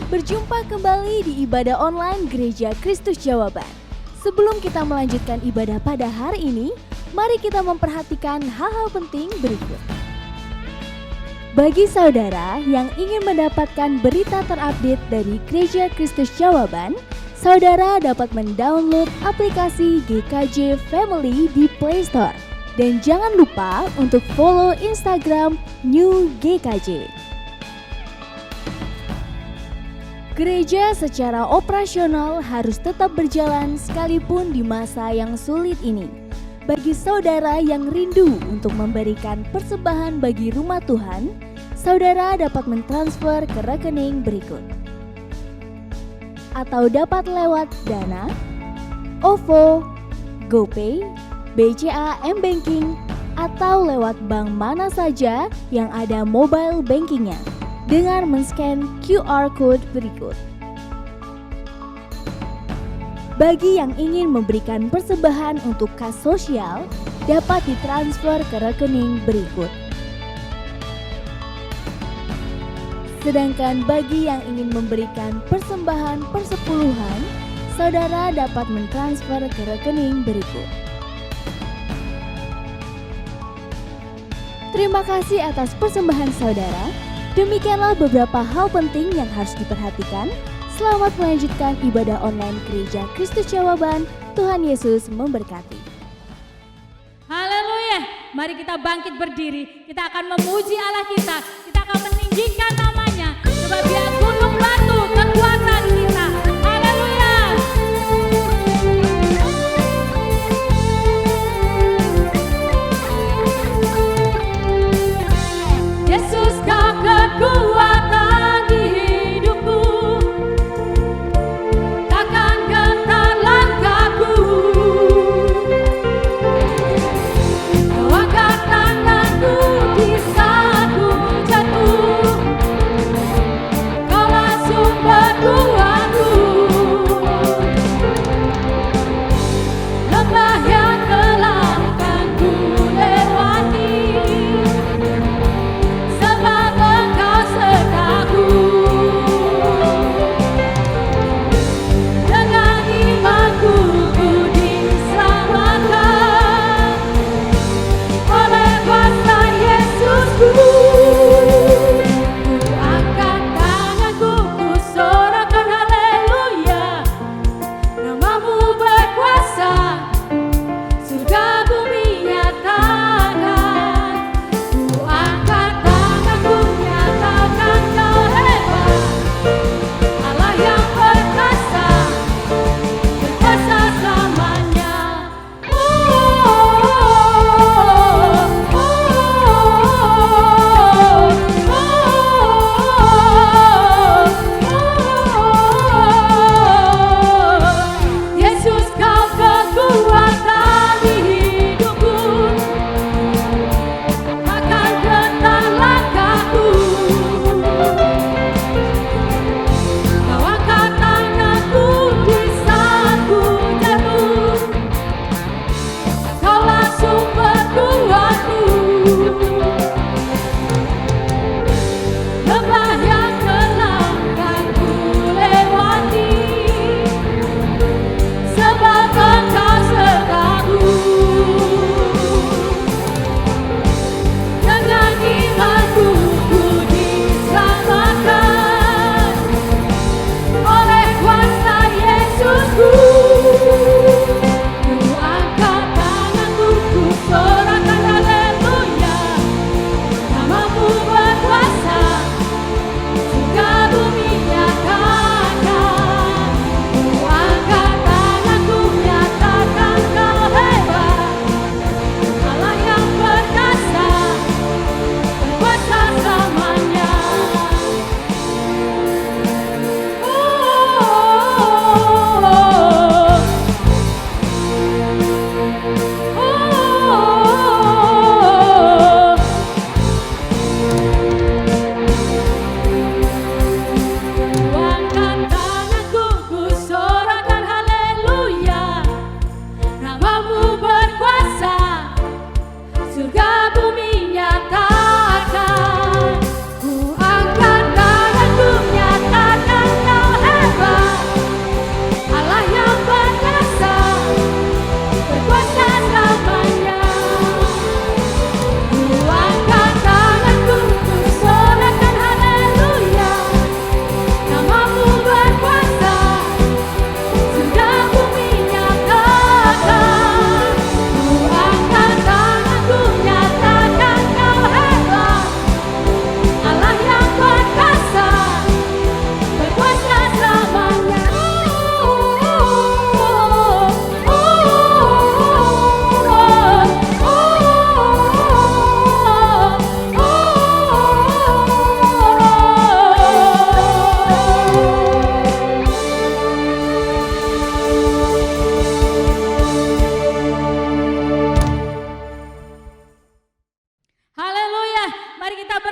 Berjumpa kembali di ibadah online Gereja Kristus Jawaban. Sebelum kita melanjutkan ibadah pada hari ini, mari kita memperhatikan hal-hal penting berikut. Bagi saudara yang ingin mendapatkan berita terupdate dari Gereja Kristus Jawaban, saudara dapat mendownload aplikasi GKJ Family di Play Store. Dan jangan lupa untuk follow Instagram New GKJ. Gereja secara operasional harus tetap berjalan sekalipun di masa yang sulit ini. Bagi saudara yang rindu untuk memberikan persembahan bagi rumah Tuhan, saudara dapat mentransfer ke rekening berikut. Atau dapat lewat Dana, OVO, GoPay, BCA M-Banking, atau lewat bank mana saja yang ada mobile bankingnya dengan men-scan QR Code berikut. Bagi yang ingin memberikan persembahan untuk kas sosial, dapat ditransfer ke rekening berikut. Sedangkan bagi yang ingin memberikan persembahan persepuluhan, saudara dapat mentransfer ke rekening berikut. Terima kasih atas persembahan saudara. Demikianlah beberapa hal penting yang harus diperhatikan. Selamat melanjutkan ibadah online Gereja Kristus Jawaban. Tuhan Yesus memberkati. Haleluya. Mari kita bangkit berdiri. Kita akan memuji Allah kita. Kita akan meninggikan namanya. Sebab Dia gunung batu kekuatan kita. Haleluya. Yesus kau kekuatan di hidupku, takkan gentar langkahku. Kau angkat tanganku di saat ku jatuh.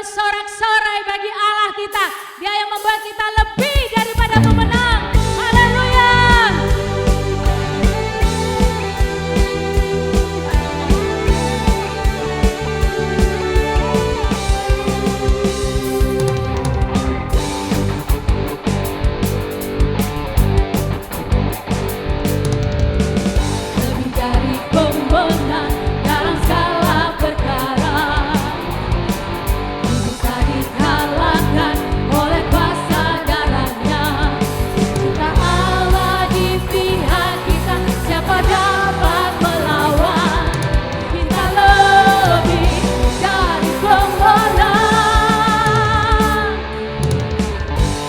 bersorak-sorai bagi Allah kita. Dia yang membuat kita lebih daripada pemenang. Haleluya. Lebih dari pemenang dalam segala perkara, bisa dikalahkan oleh kuasa darahnya. Jika Allah di pihak kita, siapa dapat melawan? Kita lebih dari pemenang,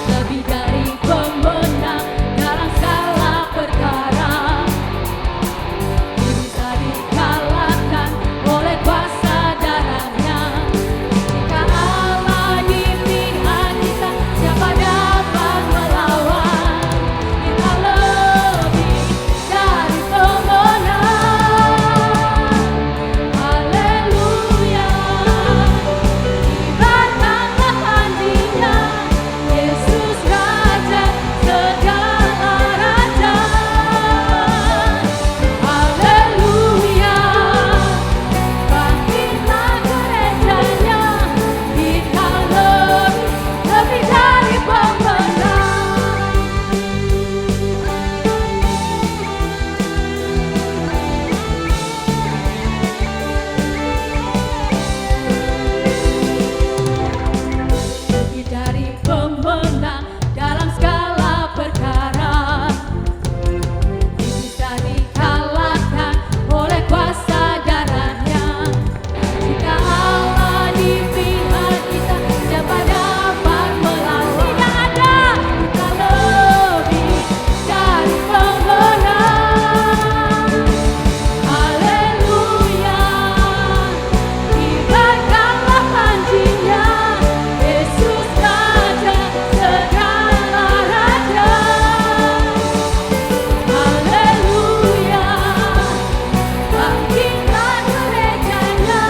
lebih dari pemenang dalam segala perkara, bisa dikalahkan oleh kuasa darahnya. Jika Allah di pihak kita, siapa dapat melawan? Kita lebih dari pemenang. Haleluya. Kibarkanlah panjinya, Yesus Raja segala raja. Haleluya. Bangkitlah gerejanya, kita lebih dari pemenang. Lebih dari pemenang dalam segala perkara, bisa dikalahkan oleh kuasa darahnya. Jika Allah di pihak kita, siapa dapat melawan? Tidak ada. Kita lebih dari pemenang. Haleluya. Kibarkanlah panjinya, Yesus Raja segala raja. Haleluya. Bangkitlah gerejanya,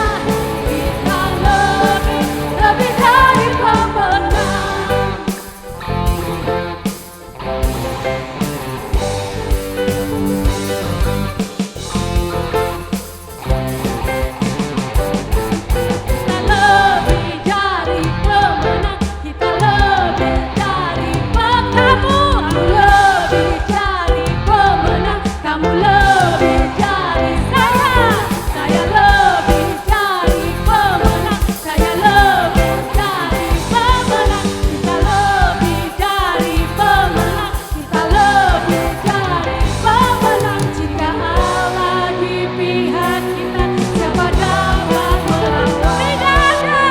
kita lebih dari pemenang. Kita lebih dari pemenang, kita lebih dari kamu lebih dari pemenang, kamu lebih dari saya lebih dari pemenang, saya lebih dari pemenang, kita lebih dari pemenang, kita lebih dari pemenang. Jika Allah di pihak kita, siapa dapat melawan? Tidak ada.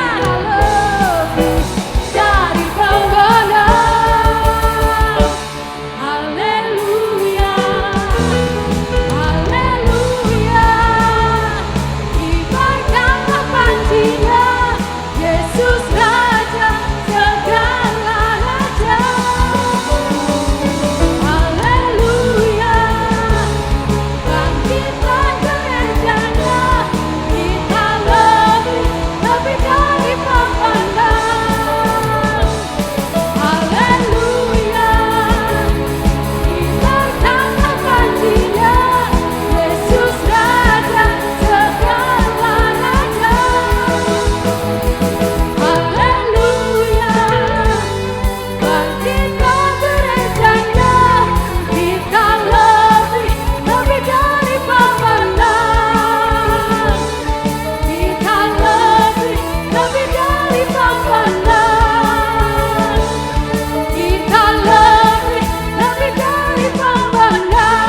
Lebih dari pemenang. Haleluya. Haleluya. Kibarkanlah panjinya, Yesus Raja segala raja. Haleluya. Bangkitlah gerejanya, kita lebih dari pemenang. Haleluya. Kibarkanlah panjinya, Yesus Raja segala raja. Haleluya. Bangkitlah gerejanya, kita lebih dari pemenang. Kita lebih dari pemenang. Kita lebih dari pemenang.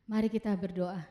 Mari kita berdoa.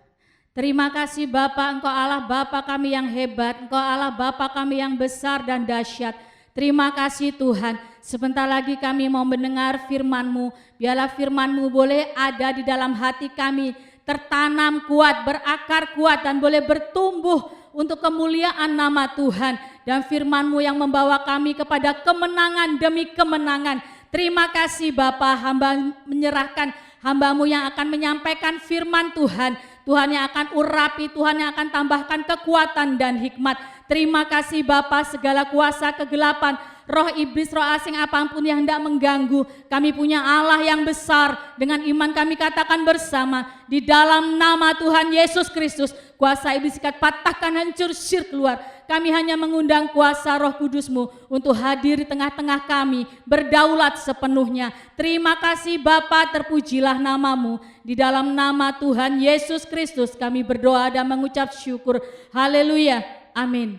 Terima kasih Bapa, Engkau Allah Bapa kami yang hebat, Engkau Allah Bapa kami yang besar dan dahsyat. Terima kasih Tuhan, sebentar lagi kami mau mendengar firman-Mu. Biarlah firman-Mu boleh ada di dalam hati kami, tertanam kuat, berakar kuat, dan boleh bertumbuh untuk kemuliaan nama Tuhan. Dan firman-Mu yang membawa kami kepada kemenangan demi kemenangan. Terima kasih Bapa, hamba menyerahkan hamba-Mu yang akan menyampaikan firman Tuhan. Tuhan yang akan urapi, Tuhan yang akan tambahkan kekuatan dan hikmat. Terima kasih Bapa, segala kuasa kegelapan, roh iblis, roh asing apapun yang hendak mengganggu. Kami punya Allah yang besar, dengan iman kami katakan bersama, di dalam nama Tuhan Yesus Kristus, kuasa iblis ikat, patahkan, hancur, syir keluar. Kami hanya mengundang kuasa Roh Kudus-Mu untuk hadir di tengah-tengah kami, berdaulat sepenuhnya. Terima kasih Bapa, terpujilah nama-Mu. Di dalam nama Tuhan Yesus Kristus kami berdoa dan mengucap syukur. Haleluya. Amin.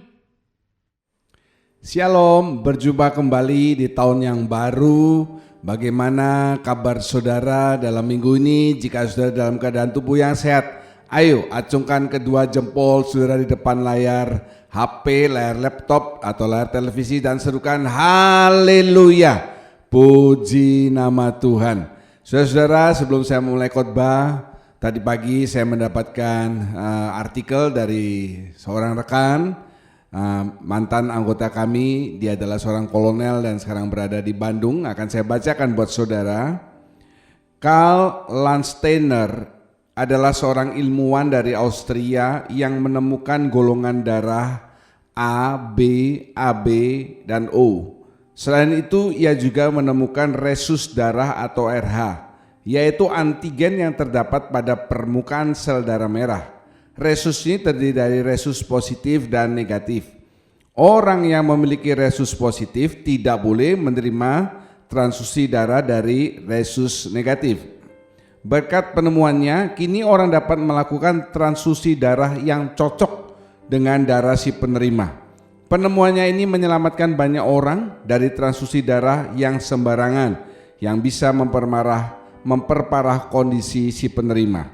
Shalom, berjumpa kembali di tahun yang baru. Bagaimana kabar saudara dalam minggu ini? Jika saudara dalam keadaan tubuh yang sehat, ayo acungkan kedua jempol saudara di depan layar HP, layar laptop atau layar televisi dan serukan haleluya. Puji nama Tuhan. Saudara-saudara, sebelum saya mulai khotbah, tadi pagi saya mendapatkan artikel dari seorang rekan, mantan anggota kami. Dia adalah seorang kolonel dan sekarang berada di Bandung. Akan saya bacakan buat saudara. Karl Landsteiner adalah seorang ilmuwan dari Austria yang menemukan golongan darah A, B, AB, dan O. Selain itu, ia juga menemukan resus darah atau RH, yaitu antigen yang terdapat pada permukaan sel darah merah. Resus ini terdiri dari resus positif dan negatif. Orang yang memiliki resus positif tidak boleh menerima transfusi darah dari resus negatif. Berkat penemuannya, kini orang dapat melakukan transfusi darah yang cocok dengan darah si penerima. Penemuannya ini menyelamatkan banyak orang dari transfusi darah yang sembarangan, yang bisa memperparah kondisi si penerima.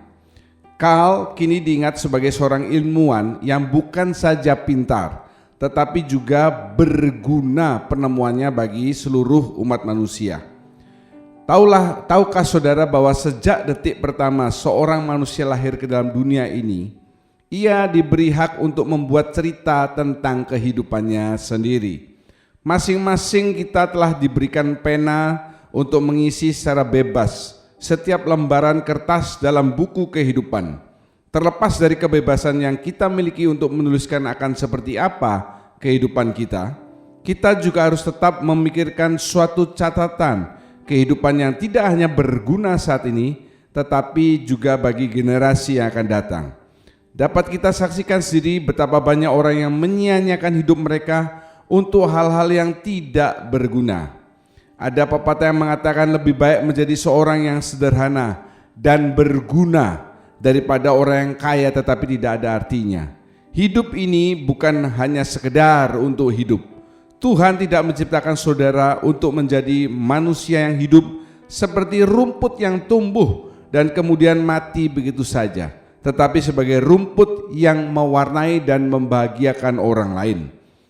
Karl kini diingat sebagai seorang ilmuwan yang bukan saja pintar, tetapi juga berguna penemuannya bagi seluruh umat manusia. Tahukah saudara bahwa sejak detik pertama seorang manusia lahir ke dalam dunia ini, ia diberi hak untuk membuat cerita tentang kehidupannya sendiri. Masing-masing kita telah diberikan pena untuk mengisi secara bebas setiap lembaran kertas dalam buku kehidupan. Terlepas dari kebebasan yang kita miliki untuk menuliskan akan seperti apa kehidupan kita, kita juga harus tetap memikirkan suatu catatan kehidupan yang tidak hanya berguna saat ini, tetapi juga bagi generasi yang akan datang. Dapat kita saksikan sendiri betapa banyak orang yang menyia-nyiakan hidup mereka untuk hal-hal yang tidak berguna. Ada pepatah yang mengatakan lebih baik menjadi seorang yang sederhana dan berguna daripada orang yang kaya tetapi tidak ada artinya. Hidup ini bukan hanya sekedar untuk hidup. Tuhan tidak menciptakan saudara untuk menjadi manusia yang hidup seperti rumput yang tumbuh dan kemudian mati begitu saja, tetapi sebagai rumput yang mewarnai dan membahagiakan orang lain.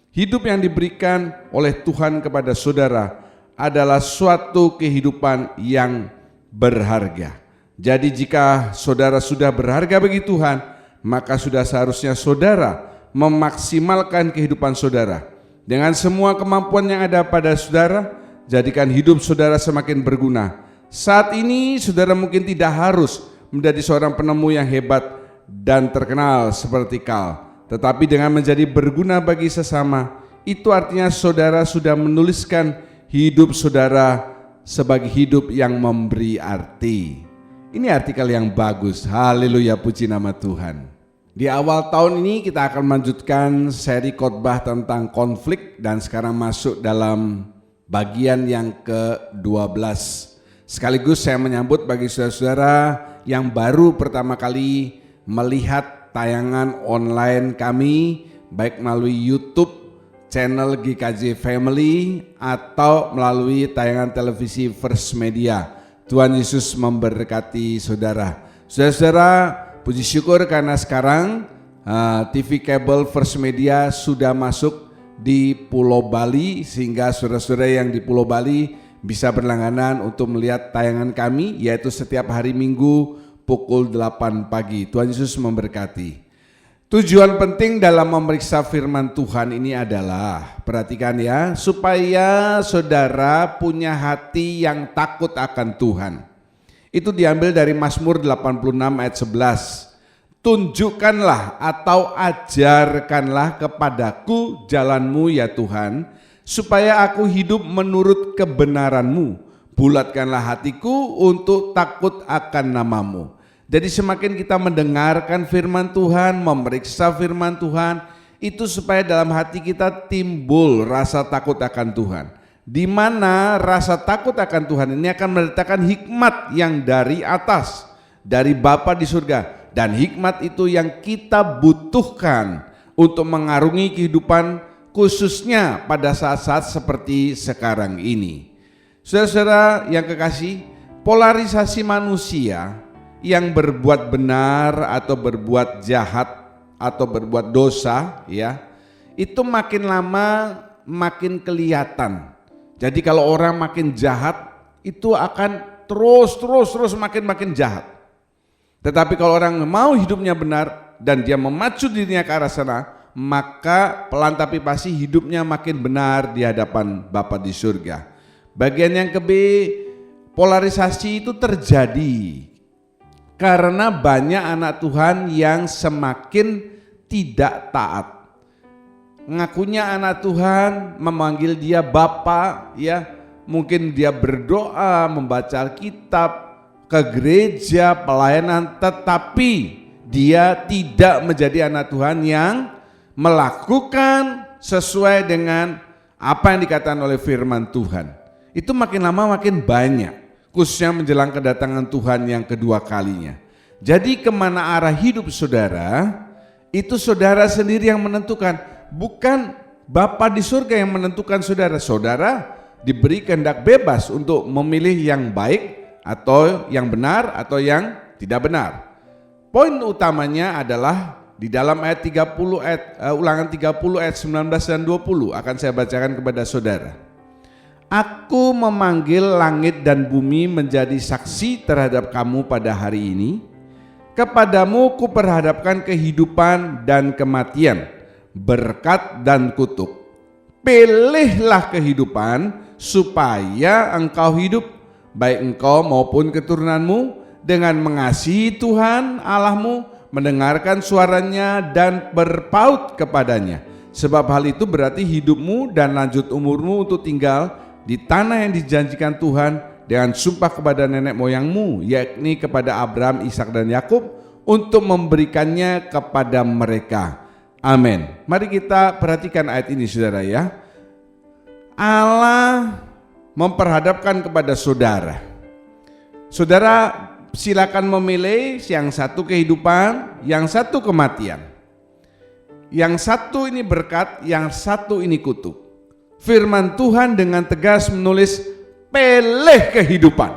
Hidup yang diberikan oleh Tuhan kepada saudara adalah suatu kehidupan yang berharga. Jadi jika saudara sudah berharga bagi Tuhan, maka sudah seharusnya saudara memaksimalkan kehidupan saudara. Dengan semua kemampuan yang ada pada saudara, jadikan hidup saudara semakin berguna. Saat ini saudara mungkin tidak harus menjadi seorang penemu yang hebat dan terkenal seperti Karl, tetapi dengan menjadi berguna bagi sesama, itu artinya saudara sudah menuliskan hidup saudara sebagai hidup yang memberi arti. Ini artikel yang bagus. Haleluya, puji nama Tuhan. Di awal tahun ini kita akan melanjutkan seri khotbah tentang konflik dan sekarang masuk dalam bagian yang ke-12. Sekaligus saya menyambut bagi saudara-saudara yang baru pertama kali melihat tayangan online kami, baik melalui YouTube channel GKJ Family atau melalui tayangan televisi First Media. Tuhan Yesus memberkati saudara. Saudara-saudara, puji syukur karena sekarang TV kabel First Media sudah masuk di Pulau Bali, sehingga saudara-saudara yang di Pulau Bali bisa berlangganan untuk melihat tayangan kami, yaitu setiap hari Minggu pukul 8 pagi. Tuhan Yesus memberkati. Tujuan penting dalam memeriksa firman Tuhan ini adalah, perhatikan ya, supaya saudara punya hati yang takut akan Tuhan. Itu diambil dari Mazmur 86 ayat 11. Tunjukkanlah atau ajarkanlah kepadaku jalan-Mu ya Tuhan, supaya aku hidup menurut kebenaran-Mu. Bulatkanlah hatiku untuk takut akan nama-Mu. Jadi semakin kita mendengarkan firman Tuhan, memeriksa firman Tuhan, itu supaya dalam hati kita timbul rasa takut akan Tuhan. Di mana rasa takut akan Tuhan ini akan mendatangkan hikmat yang dari atas, dari Bapa di surga. Dan hikmat itu yang kita butuhkan untuk mengarungi kehidupan, khususnya pada saat-saat seperti sekarang ini. Saudara-saudara yang kekasih, polarisasi manusia yang berbuat benar atau berbuat jahat atau berbuat dosa, ya, itu makin lama makin kelihatan. Jadi kalau orang makin jahat, itu akan terus makin jahat. Tetapi kalau orang mau hidupnya benar dan dia memacu dirinya ke arah sana, maka pelan tapi pasti hidupnya makin benar di hadapan Bapa di surga. Bagian yang ke B, polarisasi itu terjadi karena banyak anak Tuhan yang semakin tidak taat. Ngakunya anak Tuhan, memanggil dia Bapa, ya, mungkin dia berdoa, membaca Alkitab, ke gereja, pelayanan, tetapi dia tidak menjadi anak Tuhan yang melakukan sesuai dengan apa yang dikatakan oleh firman Tuhan. Itu makin lama makin banyak, khususnya menjelang kedatangan Tuhan yang kedua kalinya. Jadi kemana arah hidup saudara, itu saudara sendiri yang menentukan, bukan Bapa di surga yang menentukan saudara. Saudara diberi kehendak bebas untuk memilih yang baik atau yang benar atau yang tidak benar. Poin utamanya adalah di dalam ayat 30 Ulangan 30 ayat 19 dan 20 akan saya bacakan kepada saudara. Aku memanggil langit dan bumi menjadi saksi terhadap kamu pada hari ini. Kepadamu kuperhadapkan kehidupan dan kematian, berkat dan kutuk. Pilihlah kehidupan supaya engkau hidup, baik engkau maupun keturunanmu, dengan mengasihi Tuhan Allahmu, mendengarkan suaranya dan berpaut kepadanya. Sebab hal itu berarti hidupmu dan lanjut umurmu untuk tinggal di tanah yang dijanjikan Tuhan dengan sumpah kepada nenek moyangmu, yakni kepada Abraham, Ishak dan Yakub, untuk memberikannya kepada mereka. Amin. Mari kita perhatikan ayat ini saudara ya. Allah memperhadapkan kepada saudara. Saudara silakan memilih, yang satu kehidupan, yang satu kematian. Yang satu ini berkat, yang satu ini kutuk. Firman Tuhan dengan tegas menulis, pilih kehidupan.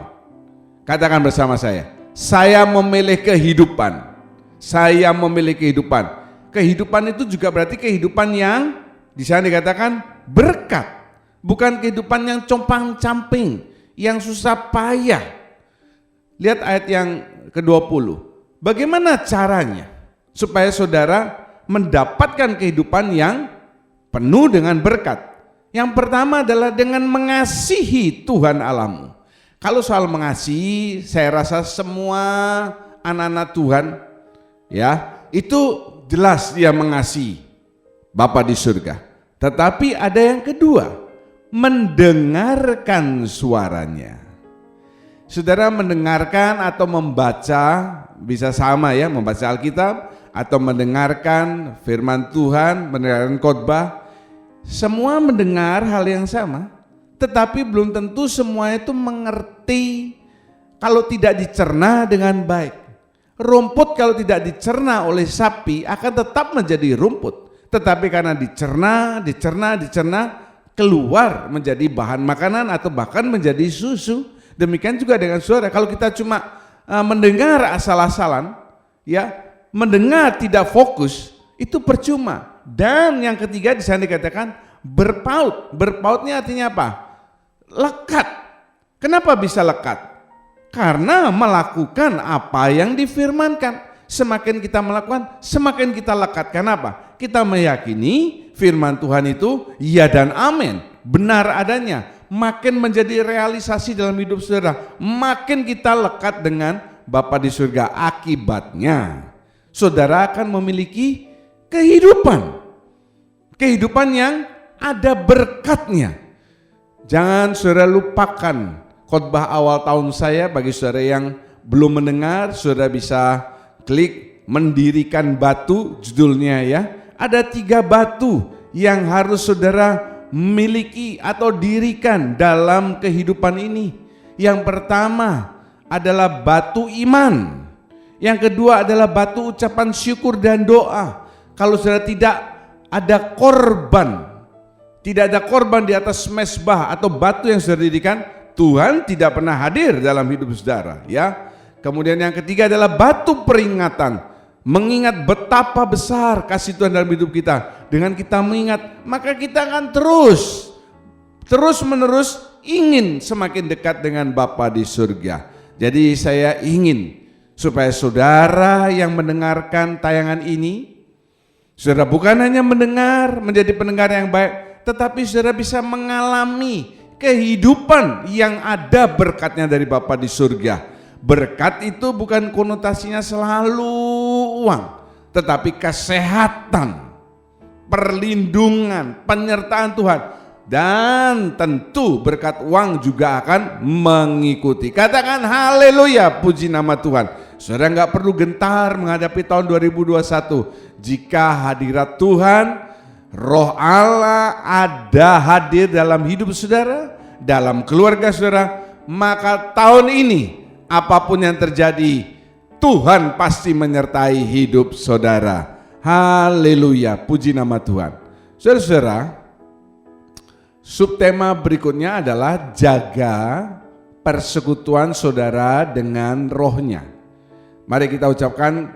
Katakan bersama saya memilih kehidupan. Saya memilih kehidupan. Kehidupan itu juga berarti kehidupan yang di sana dikatakan berkat. Bukan kehidupan yang compang-camping, yang susah payah. Lihat ayat yang ke-20. Bagaimana caranya supaya saudara mendapatkan kehidupan yang penuh dengan berkat? Yang pertama adalah dengan mengasihi Tuhan Allahmu. Kalau soal mengasihi, saya rasa semua anak-anak Tuhan ya, itu jelas dia mengasihi Bapa di surga. Tetapi ada yang kedua, mendengarkan suaranya. Saudara mendengarkan atau membaca, bisa sama ya, membaca Alkitab atau mendengarkan firman Tuhan, mendengarkan khotbah, semua mendengar hal yang sama, tetapi belum tentu semua itu mengerti kalau tidak dicerna dengan baik. Rumput kalau tidak dicerna oleh sapi akan tetap menjadi rumput, tetapi karena dicerna, keluar menjadi bahan makanan atau bahkan menjadi susu. Demikian juga dengan saudara, kalau kita cuma mendengar asal-asalan, ya, mendengar tidak fokus, itu percuma. Dan yang ketiga di sana dikatakan berpaut. Berpautnya artinya apa? Lekat. Kenapa bisa lekat? Karena melakukan apa yang difirmankan. Semakin kita melakukan, semakin kita lekat. Kenapa? Kita meyakini firman Tuhan itu ya dan amin, benar adanya. Makin menjadi realisasi dalam hidup saudara, makin kita lekat dengan Bapa di surga. Akibatnya saudara akan memiliki kehidupan yang ada berkatnya. Jangan saudara lupakan khotbah awal tahun saya. Bagi saudara yang belum mendengar, saudara bisa klik mendirikan batu, judulnya ya. Ada 3 batu yang harus saudara miliki atau dirikan dalam kehidupan ini. Yang pertama adalah batu iman. Yang kedua adalah batu ucapan syukur dan doa. Kalau saudara tidak ada korban di atas mezbah atau batu yang saudara dirikan, Tuhan tidak pernah hadir dalam hidup saudara, ya. Kemudian yang ketiga adalah batu peringatan, mengingat betapa besar kasih Tuhan dalam hidup kita. Dengan kita mengingat, maka kita akan terus menerus ingin semakin dekat dengan Bapa di surga. Jadi saya ingin supaya saudara yang mendengarkan tayangan ini, saudara bukan hanya mendengar, menjadi pendengar yang baik, tetapi saudara bisa mengalami kehidupan yang ada berkatnya dari Bapa di surga. Berkat itu bukan konotasinya selalu uang, tetapi kesehatan, perlindungan, penyertaan Tuhan, dan tentu berkat uang juga akan mengikuti. Katakan haleluya, puji nama Tuhan. Saudara nggak perlu gentar menghadapi tahun 2021 jika hadirat Tuhan, Roh Allah ada hadir dalam hidup saudara, dalam keluarga saudara, maka tahun ini apapun yang terjadi, Tuhan pasti menyertai hidup saudara. Haleluya, puji nama Tuhan. Saudara-saudara, subtema berikutnya adalah jaga persekutuan saudara dengan rohnya. Mari kita ucapkan,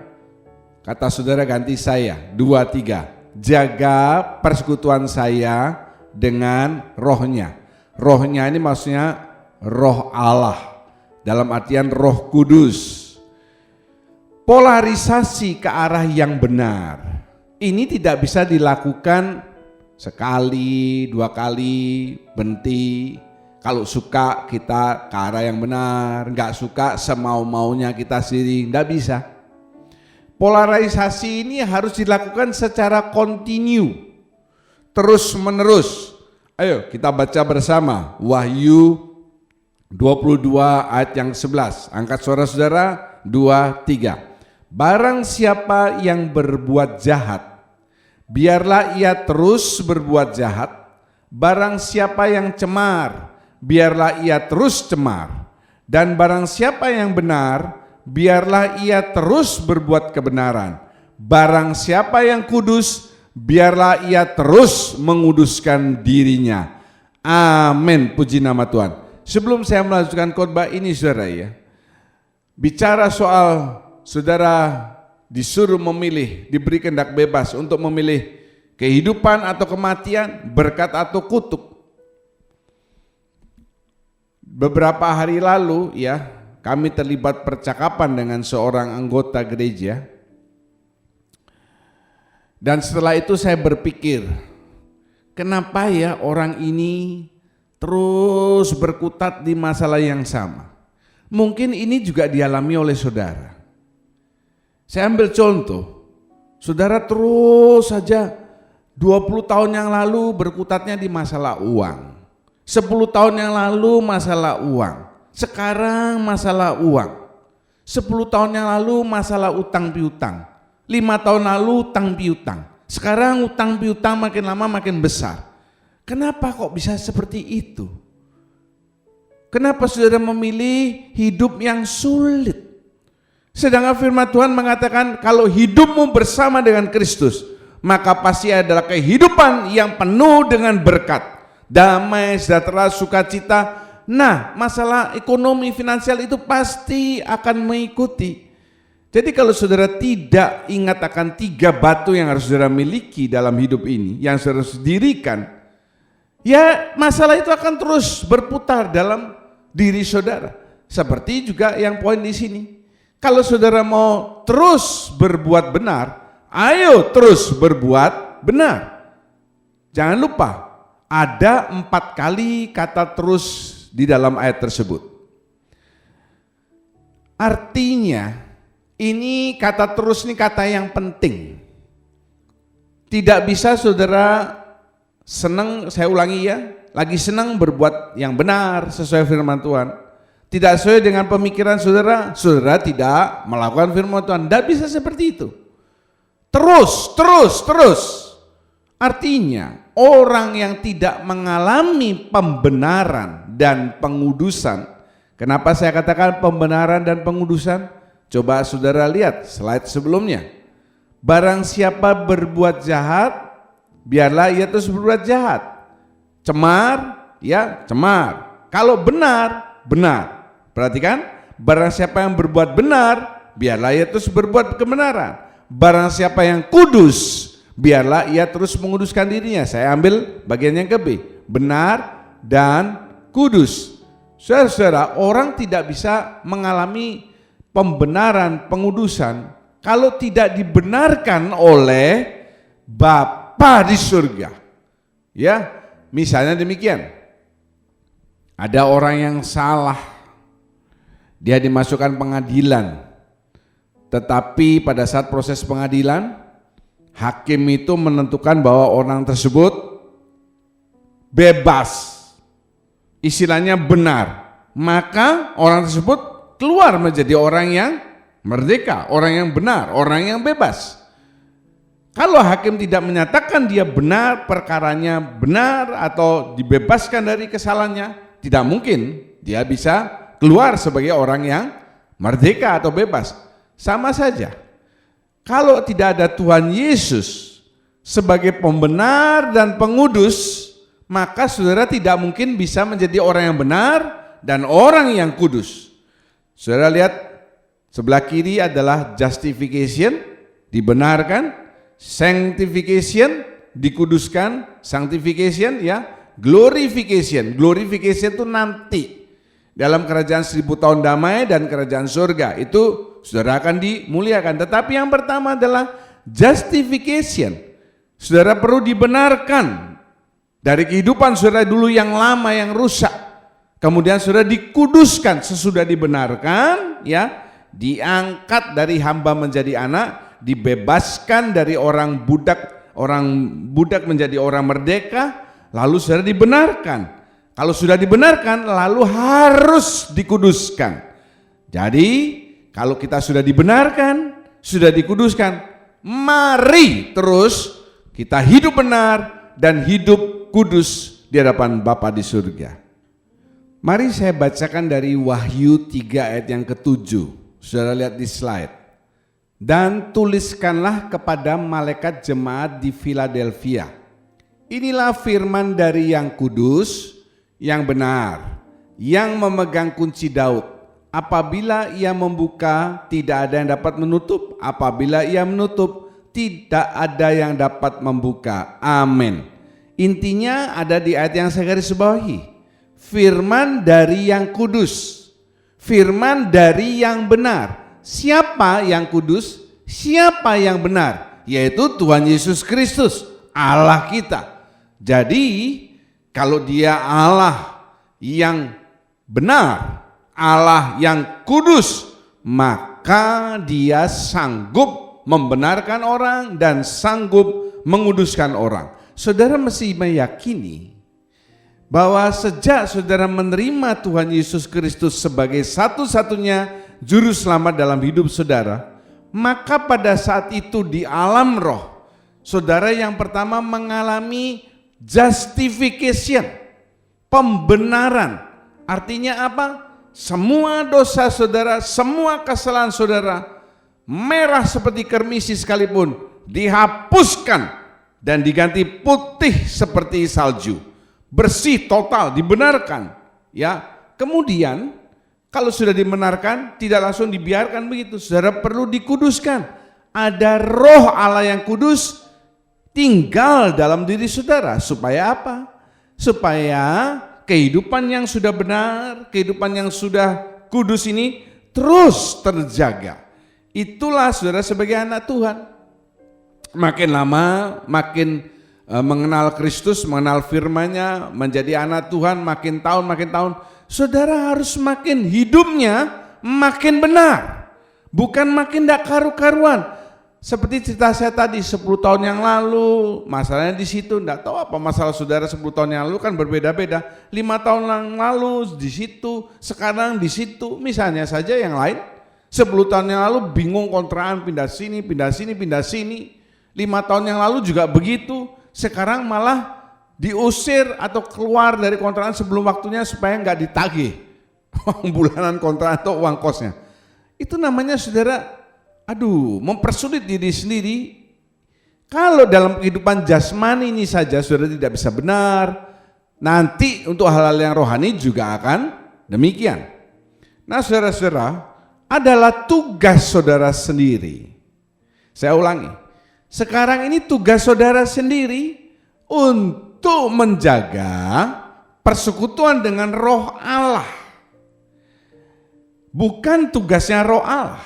kata saudara ganti saya, 2, 3. Jaga persekutuan saya dengan rohnya. Rohnya ini maksudnya roh Allah, dalam artian Roh Kudus. Polarisasi ke arah yang benar ini tidak bisa dilakukan sekali, 2 kali, berhenti. Kalau suka kita ke arah yang benar, nggak suka semau-maunya kita sendiri, nggak bisa. Polarisasi ini harus dilakukan secara kontinu, terus menerus. Ayo kita baca bersama Wahyu 22 ayat yang 11. Angkat suara saudara, 2, 3. Barang siapa yang berbuat jahat, biarlah ia terus berbuat jahat. Barang siapa yang cemar, biarlah ia terus cemar. Dan barang siapa yang benar, biarlah ia terus berbuat kebenaran. Barang siapa yang kudus, biarlah ia terus menguduskan dirinya. Amin, puji nama Tuhan. Sebelum saya melanjutkan khotbah ini saudara ya, bicara soal saudara disuruh memilih, diberi kehendak bebas untuk memilih kehidupan atau kematian, berkat atau kutuk. Beberapa hari lalu ya, kami terlibat percakapan dengan seorang anggota gereja. Dan setelah itu saya berpikir, kenapa ya orang ini terus berkutat di masalah yang sama? Mungkin ini juga dialami oleh saudara. Saya ambil contoh, saudara terus saja 20 tahun yang lalu berkutatnya di masalah uang. 10 tahun yang lalu masalah uang. Sekarang masalah uang. 10 tahun yang lalu masalah utang piutang. 5 tahun lalu utang piutang. Sekarang utang piutang makin lama makin besar. Kenapa kok bisa seperti itu? Kenapa saudara memilih hidup yang sulit? Sedangkan firman Tuhan mengatakan kalau hidupmu bersama dengan Kristus, maka pasti adalah kehidupan yang penuh dengan berkat, damai, sejahtera, sukacita. Nah, masalah ekonomi finansial itu pasti akan mengikuti. Jadi kalau saudara tidak ingat akan 3 batu yang harus saudara miliki dalam hidup ini, yang saudara harus dirikan, ya masalah itu akan terus berputar dalam diri saudara. Seperti juga yang poin di sini. Kalau saudara mau terus berbuat benar, ayo terus berbuat benar. Jangan lupa, ada 4 kali kata terus di dalam ayat tersebut. Artinya, ini kata terus ini kata yang penting. Tidak bisa saudara senang, saya ulangi ya, lagi senang berbuat yang benar sesuai firman Tuhan. Tidak sesuai dengan pemikiran saudara, saudara tidak melakukan firman Tuhan. Tidak bisa seperti itu. Terus. Artinya orang yang tidak mengalami pembenaran dan pengudusan. Kenapa saya katakan pembenaran dan pengudusan? Coba saudara lihat slide sebelumnya. Barang siapa berbuat jahat, biarlah ia terus berbuat jahat. Cemar, ya cemar. Kalau benar, benar. Perhatikan, barang siapa yang berbuat benar, biarlah ia terus berbuat kebenaran. Barang siapa yang kudus, biarlah ia terus menguduskan dirinya. Saya ambil bagian yang ke B, benar dan kudus. Saudara-saudara, orang tidak bisa mengalami pembenaran, pengudusan kalau tidak dibenarkan oleh Bapa di surga. Ya, misalnya demikian. Ada orang yang salah, dia dimasukkan pengadilan, tetapi pada saat proses pengadilan, hakim itu menentukan bahwa orang tersebut bebas, istilahnya benar, maka orang tersebut keluar menjadi orang yang merdeka, orang yang benar, orang yang bebas. Kalau hakim tidak menyatakan dia benar, perkaranya benar atau dibebaskan dari kesalahannya, tidak mungkin dia bisa keluar sebagai orang yang merdeka atau bebas. Sama saja, kalau tidak ada Tuhan Yesus sebagai pembenar dan pengudus, maka saudara tidak mungkin bisa menjadi orang yang benar dan orang yang kudus. Saudara lihat sebelah kiri adalah justification, dibenarkan, sanctification, dikuduskan, sanctification ya, glorification. Glorification itu nanti dalam kerajaan 1000 tahun damai dan kerajaan surga itu saudara akan dimuliakan. Tetapi yang pertama adalah justification. Saudara perlu dibenarkan dari kehidupan saudara dulu yang lama yang rusak. Kemudian saudara dikuduskan sesudah dibenarkan, ya, diangkat dari hamba menjadi anak, dibebaskan dari orang budak menjadi orang merdeka, lalu saudara dibenarkan. Kalau sudah dibenarkan, lalu harus dikuduskan. Jadi, kalau kita sudah dibenarkan, sudah dikuduskan, mari terus kita hidup benar dan hidup kudus di hadapan Bapa di surga. Mari saya bacakan dari Wahyu 3 ayat yang ke-7. Saudara lihat di slide. Dan tuliskanlah kepada malaikat jemaat di Philadelphia. Inilah firman dari yang kudus, yang benar, yang memegang kunci Daud. Apabila ia membuka, tidak ada yang dapat menutup. Apabila ia menutup, tidak ada yang dapat membuka. Amin. Intinya ada di ayat yang saya garis bawahi. Firman dari yang kudus, firman dari yang benar. Siapa yang kudus? Siapa yang benar? Yaitu Tuhan Yesus Kristus, Allah kita. Jadi kalau dia Allah yang benar, Allah yang kudus, maka dia sanggup membenarkan orang dan sanggup menguduskan orang. Saudara mesti meyakini bahwa sejak saudara menerima Tuhan Yesus Kristus sebagai satu-satunya juru selamat dalam hidup saudara, maka pada saat itu di alam roh, saudara yang pertama mengalami justification, pembenaran. Artinya apa? Semua dosa saudara, semua kesalahan saudara, merah seperti kermisi sekalipun, dihapuskan dan diganti putih seperti salju. Bersih total, dibenarkan. Ya, kemudian kalau sudah dibenarkan, tidak langsung dibiarkan begitu. Saudara perlu dikuduskan. Ada roh Allah yang kudus tinggal dalam diri saudara. Supaya apa? Supaya kehidupan yang sudah benar, kehidupan yang sudah kudus ini terus terjaga. Itulah saudara sebagai anak Tuhan. Makin lama makin mengenal Kristus, mengenal firman-Nya, menjadi anak Tuhan, makin tahun, saudara harus makin hidupnya makin benar, bukan makin tidak karu-karuan. Seperti cerita saya tadi 10 tahun yang lalu, masalahnya di situ, tidak tahu apa masalah saudara 10 tahun yang lalu kan berbeda-beda. 5 tahun yang lalu di situ, sekarang di situ, misalnya saja yang lain. 10 tahun yang lalu bingung kontrakan, pindah sini. 5 tahun yang lalu juga begitu, sekarang malah diusir atau keluar dari kontrakan sebelum waktunya supaya nggak ditagih uang bulanan kontrakan atau uang kosnya. Itu namanya saudara, mempersulit diri sendiri. Kalau dalam kehidupan jasmani ini saja saudara tidak bisa benar, nanti untuk hal-hal yang rohani juga akan demikian. Nah saudara-saudara, adalah tugas saudara sendiri. Saya ulangi, sekarang ini tugas saudara sendiri untuk menjaga persekutuan dengan Roh Allah. Bukan tugasnya Roh Allah,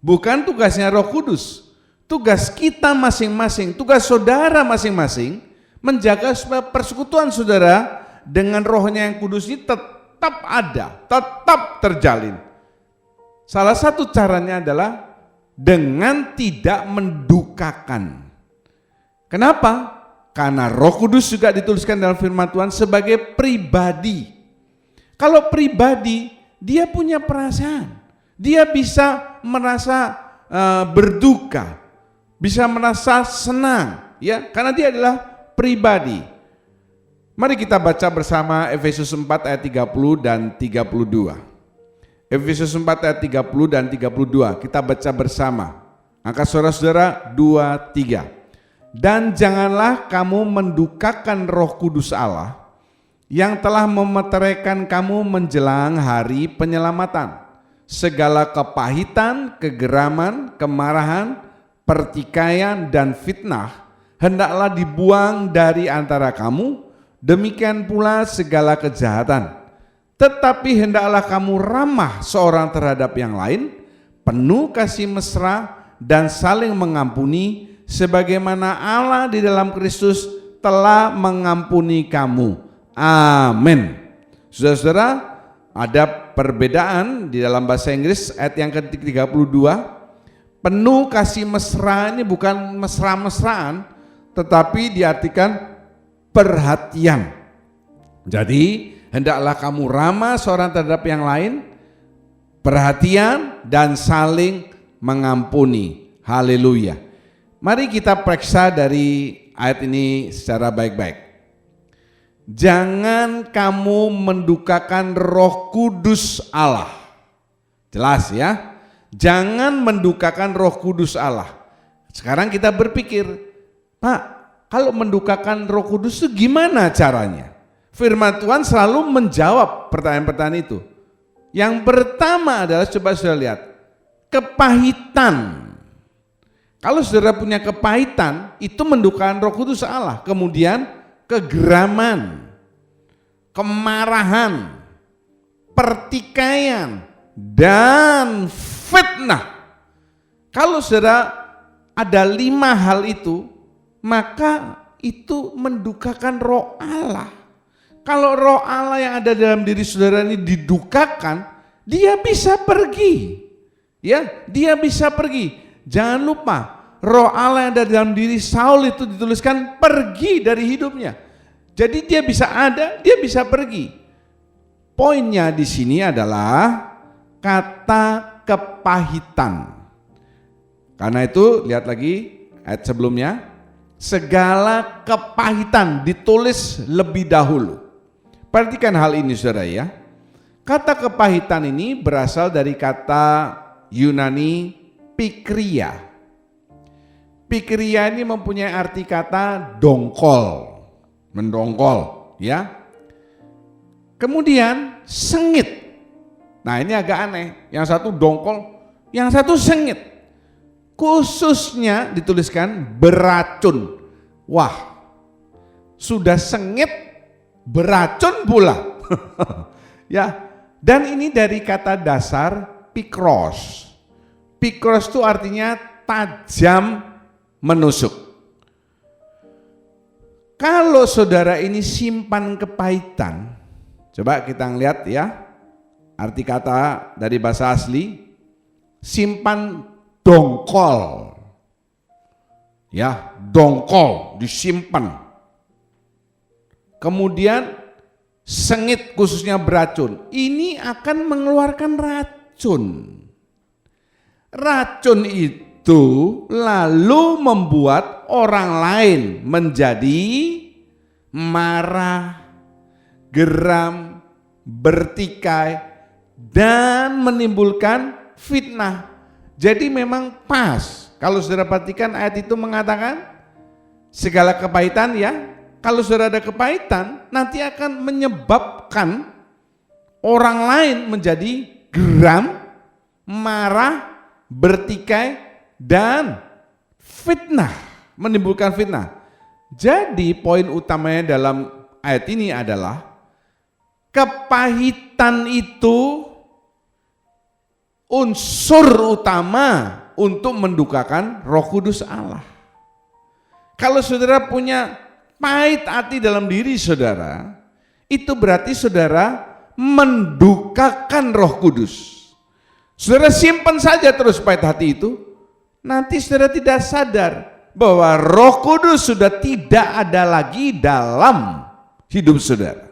bukan tugasnya Roh Kudus. Tugas kita masing-masing, tugas saudara masing-masing menjaga supaya persekutuan saudara dengan Rohnya yang kudus ini tetap ada, tetap terjalin. Salah satu caranya adalah dengan tidak mendukakan. Kenapa? Karena Roh Kudus juga dituliskan dalam firman Tuhan sebagai pribadi. Kalau pribadi, dia punya perasaan, dia bisa merasa berduka, bisa merasa senang, ya, karena dia adalah pribadi. Mari kita baca bersama Efesus 4 ayat 30 dan 32. Efesus 4 ayat 30 dan 32, kita baca bersama. Angkat saudara-saudara, 2, 3. Dan janganlah kamu mendukakan Roh Kudus Allah yang telah memeteraikan kamu menjelang hari penyelamatan. Segala kepahitan, kegeraman, kemarahan, pertikaian, dan fitnah hendaklah dibuang dari antara kamu, demikian pula segala kejahatan. Tetapi hendaklah kamu ramah seorang terhadap yang lain, penuh kasih mesra dan saling mengampuni, sebagaimana Allah di dalam Kristus telah mengampuni kamu. Amin. Saudara-saudara, ada perbedaan di dalam bahasa Inggris ayat yang ke-32. Penuh kasih mesra ini bukan mesra-mesraan, tetapi diartikan perhatian. Jadi hendaklah kamu ramah seorang terhadap yang lain, perhatian dan saling mengampuni. Haleluya. Mari kita periksa dari ayat ini secara baik-baik. Jangan kamu mendukakan Roh Kudus Allah. Jelas ya? Jangan mendukakan Roh Kudus Allah. Sekarang kita berpikir, Pak, kalau mendukakan Roh Kudus itu gimana caranya? Firman Tuhan selalu menjawab pertanyaan-pertanyaan itu. Yang pertama adalah, coba saudara lihat, kepahitan. Kalau saudara punya kepahitan, itu mendukakan Roh Kudus Allah. Kemudian kegeraman, kemarahan, pertikaian, dan fitnah. Kalau saudara ada 5 hal itu, maka itu mendukakan Roh Allah. Kalau Roh Allah yang ada dalam diri saudara ini didukakan, dia bisa pergi. Ya, dia bisa pergi. Jangan lupa, Roh Allah yang ada dalam diri Saul itu dituliskan pergi dari hidupnya. Jadi dia bisa ada, dia bisa pergi. Poinnya di sini adalah kata kepahitan. Karena itu lihat lagi ayat sebelumnya, segala kepahitan ditulis lebih dahulu. Perhatikan hal ini saudara ya. Kata kepahitan ini berasal dari kata Yunani pikria. Pikria ini mempunyai arti kata dongkol, mendongkol ya. Kemudian sengit. Nah ini agak aneh, yang satu dongkol, yang satu sengit. Khususnya dituliskan beracun. Wah, sudah sengit beracun pula. Ya, Dan ini dari kata dasar pikros. Pikros itu artinya tajam menusuk. Kalau saudara ini simpan kepahitan, coba kita lihat ya, arti kata dari bahasa asli, simpan dongkol. Ya, dongkol disimpan. Kemudian sengit khususnya beracun, ini akan mengeluarkan racun. Racun itu lalu membuat orang lain menjadi marah, geram, bertikai, dan menimbulkan fitnah. Jadi memang pas. Kalau saudara perhatikan ayat itu mengatakan segala kepahitan ya, kalau saudara ada kepahitan nanti akan menyebabkan orang lain menjadi geram, marah, bertikai, dan fitnah, menimbulkan fitnah. Jadi poin utamanya dalam ayat ini adalah kepahitan itu unsur utama untuk mendukakan Roh Kudus Allah. Kalau saudara punya pahit hati dalam diri saudara, itu berarti saudara mendukakan Roh Kudus. Saudara simpan saja terus pahit hati itu, nanti saudara tidak sadar bahwa Roh Kudus sudah tidak ada lagi dalam hidup saudara.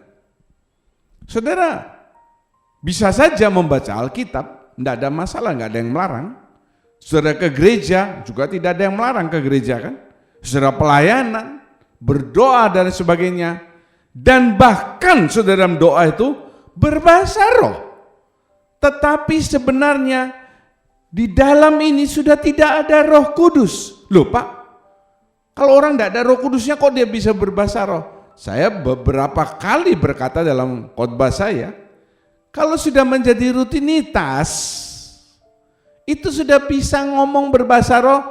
Saudara bisa saja membaca Alkitab, tidak ada masalah, nggak ada yang melarang. Saudara ke gereja juga tidak ada yang melarang ke gereja kan. Saudara pelayanan, berdoa dan sebagainya, dan bahkan saudara doa itu berbahasa roh. Tetapi sebenarnya di dalam ini sudah tidak ada Roh Kudus. Loh Pak, kalau orang tidak ada Roh Kudusnya kok dia bisa berbahasa roh? Saya beberapa kali berkata dalam khotbah saya, kalau sudah menjadi rutinitas, itu sudah bisa ngomong berbahasa roh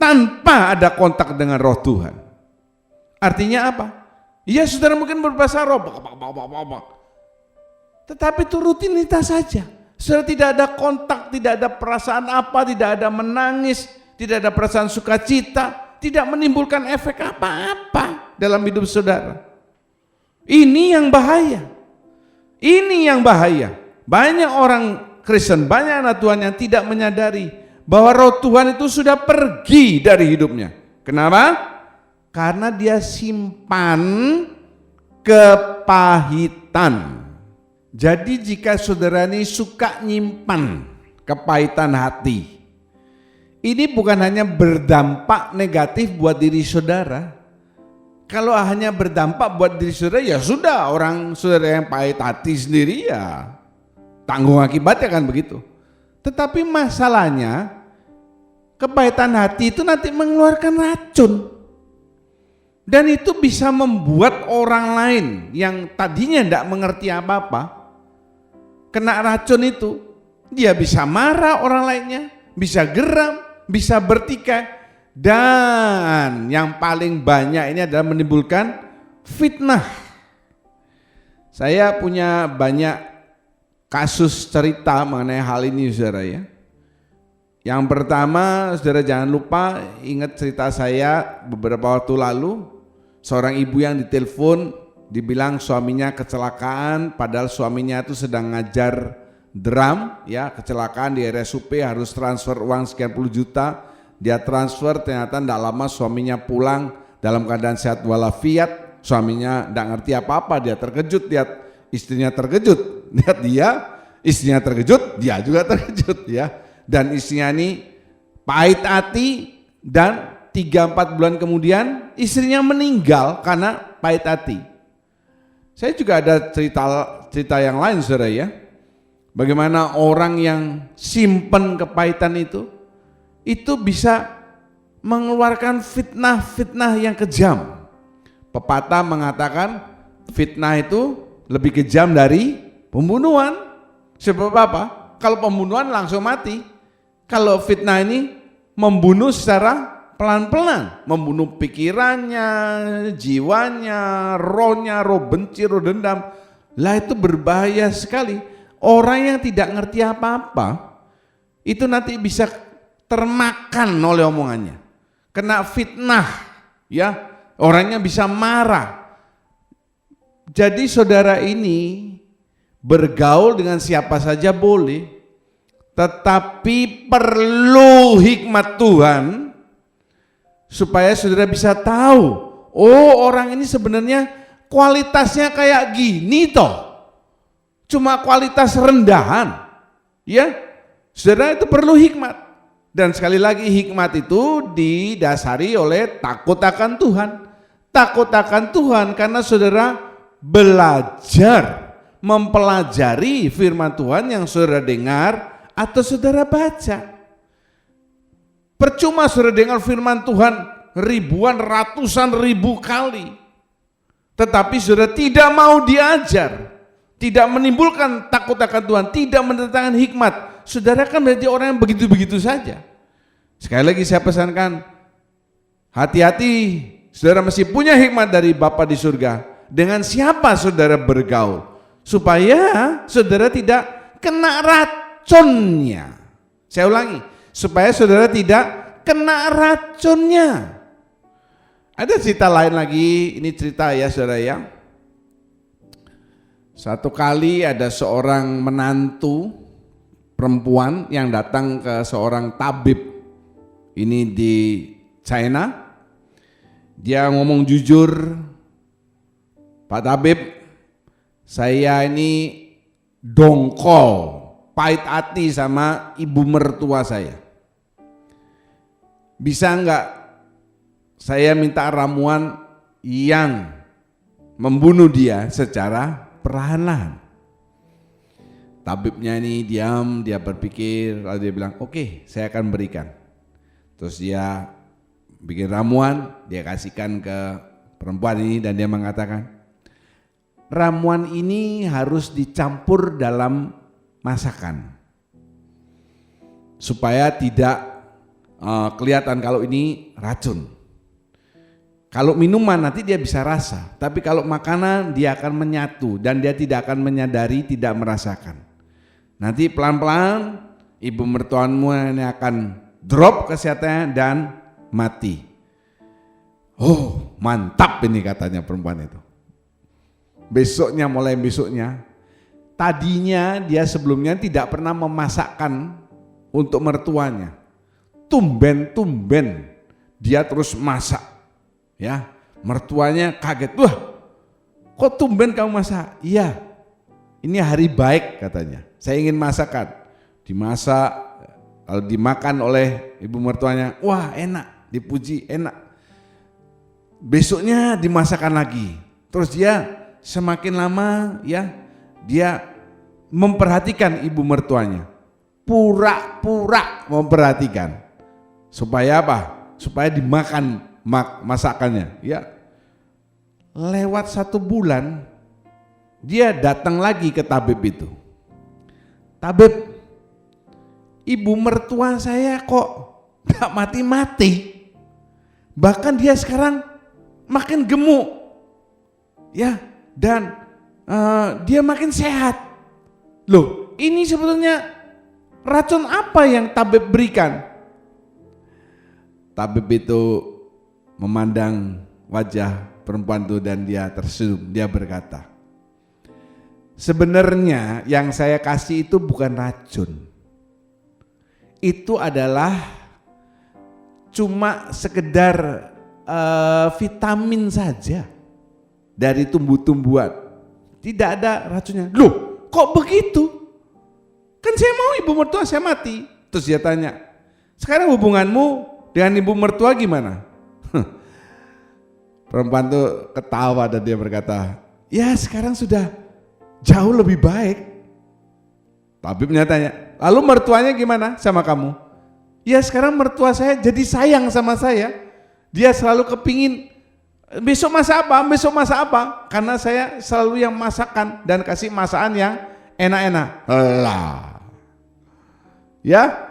tanpa ada kontak dengan roh Tuhan. Artinya apa? Ya saudara mungkin berbahasa roh, tetapi itu rutinitas saja. Saudara tidak ada kontak, tidak ada perasaan apa, tidak ada menangis, tidak ada perasaan sukacita, tidak menimbulkan efek apa-apa dalam hidup saudara. Ini yang bahaya. Ini yang bahaya. Banyak orang Kristen, banyak anak Tuhan yang tidak menyadari bahwa roh Tuhan itu sudah pergi dari hidupnya. Kenapa? Karena dia simpan kepahitan. Jadi jika saudara ini suka nyimpan kepahitan hati, ini bukan hanya berdampak negatif buat diri saudara. Kalau hanya berdampak buat diri saudara, ya sudah, orang saudara yang pahit hati sendiri ya tanggung akibatnya kan begitu. Tetapi masalahnya kepahitan hati itu nanti mengeluarkan racun. Dan itu bisa membuat orang lain yang tadinya tidak mengerti apa-apa kena racun itu, dia bisa marah orang lainnya, bisa geram, bisa bertikai, dan yang paling banyak ini adalah menimbulkan fitnah. Saya punya banyak kasus cerita mengenai hal ini saudara ya. Yang pertama, saudara jangan lupa ingat cerita saya beberapa waktu lalu, seorang ibu yang ditelepon dibilang suaminya kecelakaan, padahal suaminya itu sedang ngajar drum ya, kecelakaan di RSUP, harus transfer uang sekian puluh juta, dia transfer, ternyata tidak lama suaminya pulang dalam keadaan sehat walafiat. Suaminya tidak ngerti apa-apa, dia terkejut, lihat istrinya terkejut, lihat dia, istrinya terkejut, dia juga terkejut ya. Dan istrinya ini pahit hati, dan 3-4 bulan kemudian istrinya meninggal karena pahit hati. Saya juga ada cerita yang lain saudara ya. Bagaimana orang yang simpen kepahitan itu bisa mengeluarkan fitnah-fitnah yang kejam. Pepatah mengatakan fitnah itu lebih kejam dari pembunuhan. Sebab apa? Kalau pembunuhan langsung mati. Kalau fitnah ini membunuh secara pelan-pelan, membunuh pikirannya, jiwanya, rohnya, roh benci, roh dendam. Lah itu berbahaya sekali. orang yang tidak ngerti apa-apa itu nanti bisa termakan oleh omongannya, kena fitnah, ya, orangnya bisa marah. Jadi saudara ini bergaul dengan siapa saja boleh, tetapi perlu hikmat Tuhan supaya saudara bisa tahu, oh orang ini sebenarnya kualitasnya kayak gini toh, cuma kualitas rendahan, ya. Saudara, itu perlu hikmat. Dan sekali lagi hikmat itu didasari oleh takut akan Tuhan. Takut akan Tuhan karena saudara belajar, mempelajari firman Tuhan yang saudara dengar atau saudara baca. Percuma saudara dengar firman Tuhan ribuan, ratusan ribu kali, tetapi saudara tidak mau diajar, tidak menimbulkan takut akan Tuhan, tidak mendatangkan hikmat, saudara kan berarti orang yang begitu-begitu saja. Sekali lagi saya pesankan, hati-hati, saudara mesti punya hikmat dari Bapa di surga. Dengan siapa saudara bergaul, supaya saudara tidak kena racunnya. Saya ulangi, supaya saudara tidak kena racunnya. Ada cerita lain lagi, ini cerita ya saudara ya. Satu kali ada seorang menantu perempuan yang datang ke seorang tabib ini di China. Dia ngomong jujur, Pak Tabib, saya ini dongkol, pahit hati sama ibu mertua saya. Bisa enggak saya minta ramuan yang membunuh dia secara perlahan-lahan? Tabibnya ini diam, dia berpikir, lalu dia bilang, oke, saya akan berikan. Terus dia bikin ramuan, dia kasihkan ke perempuan ini dan dia mengatakan, ramuan ini harus dicampur dalam masakan supaya tidak kelihatan kalau ini racun. Kalau minuman nanti dia bisa rasa, tapi kalau makanan dia akan menyatu dan dia tidak akan menyadari, tidak merasakan. Nanti pelan-pelan ibu mertuamu ini akan drop kesehatannya dan mati. Oh, mantap ini katanya perempuan itu. Mulai besoknya, tadinya dia sebelumnya tidak pernah memasakkan untuk mertuanya. Tumben dia terus masak. Ya, mertuanya kaget, wah kok tumben kamu masak? Iya, ini hari baik katanya, saya ingin masakan. Dimasak, lalu dimakan oleh ibu mertuanya, wah enak, dipuji enak. Besoknya dimasakan lagi, terus dia semakin lama ya, dia memperhatikan ibu mertuanya, pura-pura memperhatikan. Supaya apa? Supaya dimakan masakannya, ya. Lewat 1 bulan dia datang lagi ke tabib itu. Tabib, ibu mertua saya kok gak mati-mati, bahkan dia sekarang makin gemuk, ya, dan dia makin sehat. Loh, ini sebetulnya racun apa yang tabib berikan? Tabib itu memandang wajah perempuan itu dan dia tersenyum, dia berkata, sebenarnya yang saya kasih itu bukan racun, itu adalah cuma sekedar vitamin saja dari tumbuh-tumbuhan, tidak ada racunnya. Loh, kok begitu? Kan saya mau ibu mertua saya mati. Terus dia tanya, sekarang hubunganmu dengan ibu mertua gimana? Perempuan itu ketawa dan dia berkata, ya sekarang sudah jauh lebih baik. Tabibnya tanya, lalu mertuanya gimana sama kamu? Ya sekarang mertua saya jadi sayang sama saya. Dia selalu kepingin besok masak apa, karena saya selalu yang masakan dan kasih masakan yang enak-enak. Lah, ya.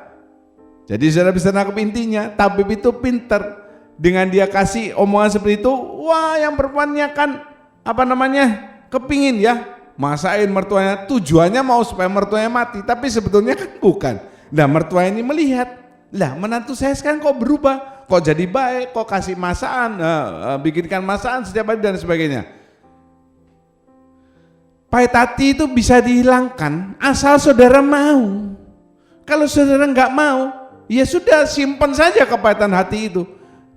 Jadi saudara bisa nangkep intinya, tabib itu pinter. Dengan dia kasih omongan seperti itu, wah yang perempuannya kan kepingin ya masain mertuanya, tujuannya mau supaya mertuanya mati, tapi sebetulnya kan bukan. Nah mertua ini melihat, lah menantu saya sekarang kok berubah, kok jadi baik, kok kasih masakan, bikinkan masakan setiap hari dan sebagainya. Pahit hati itu bisa dihilangkan asal saudara mau. Kalau saudara nggak mau, ya sudah simpan saja kepahitan hati itu.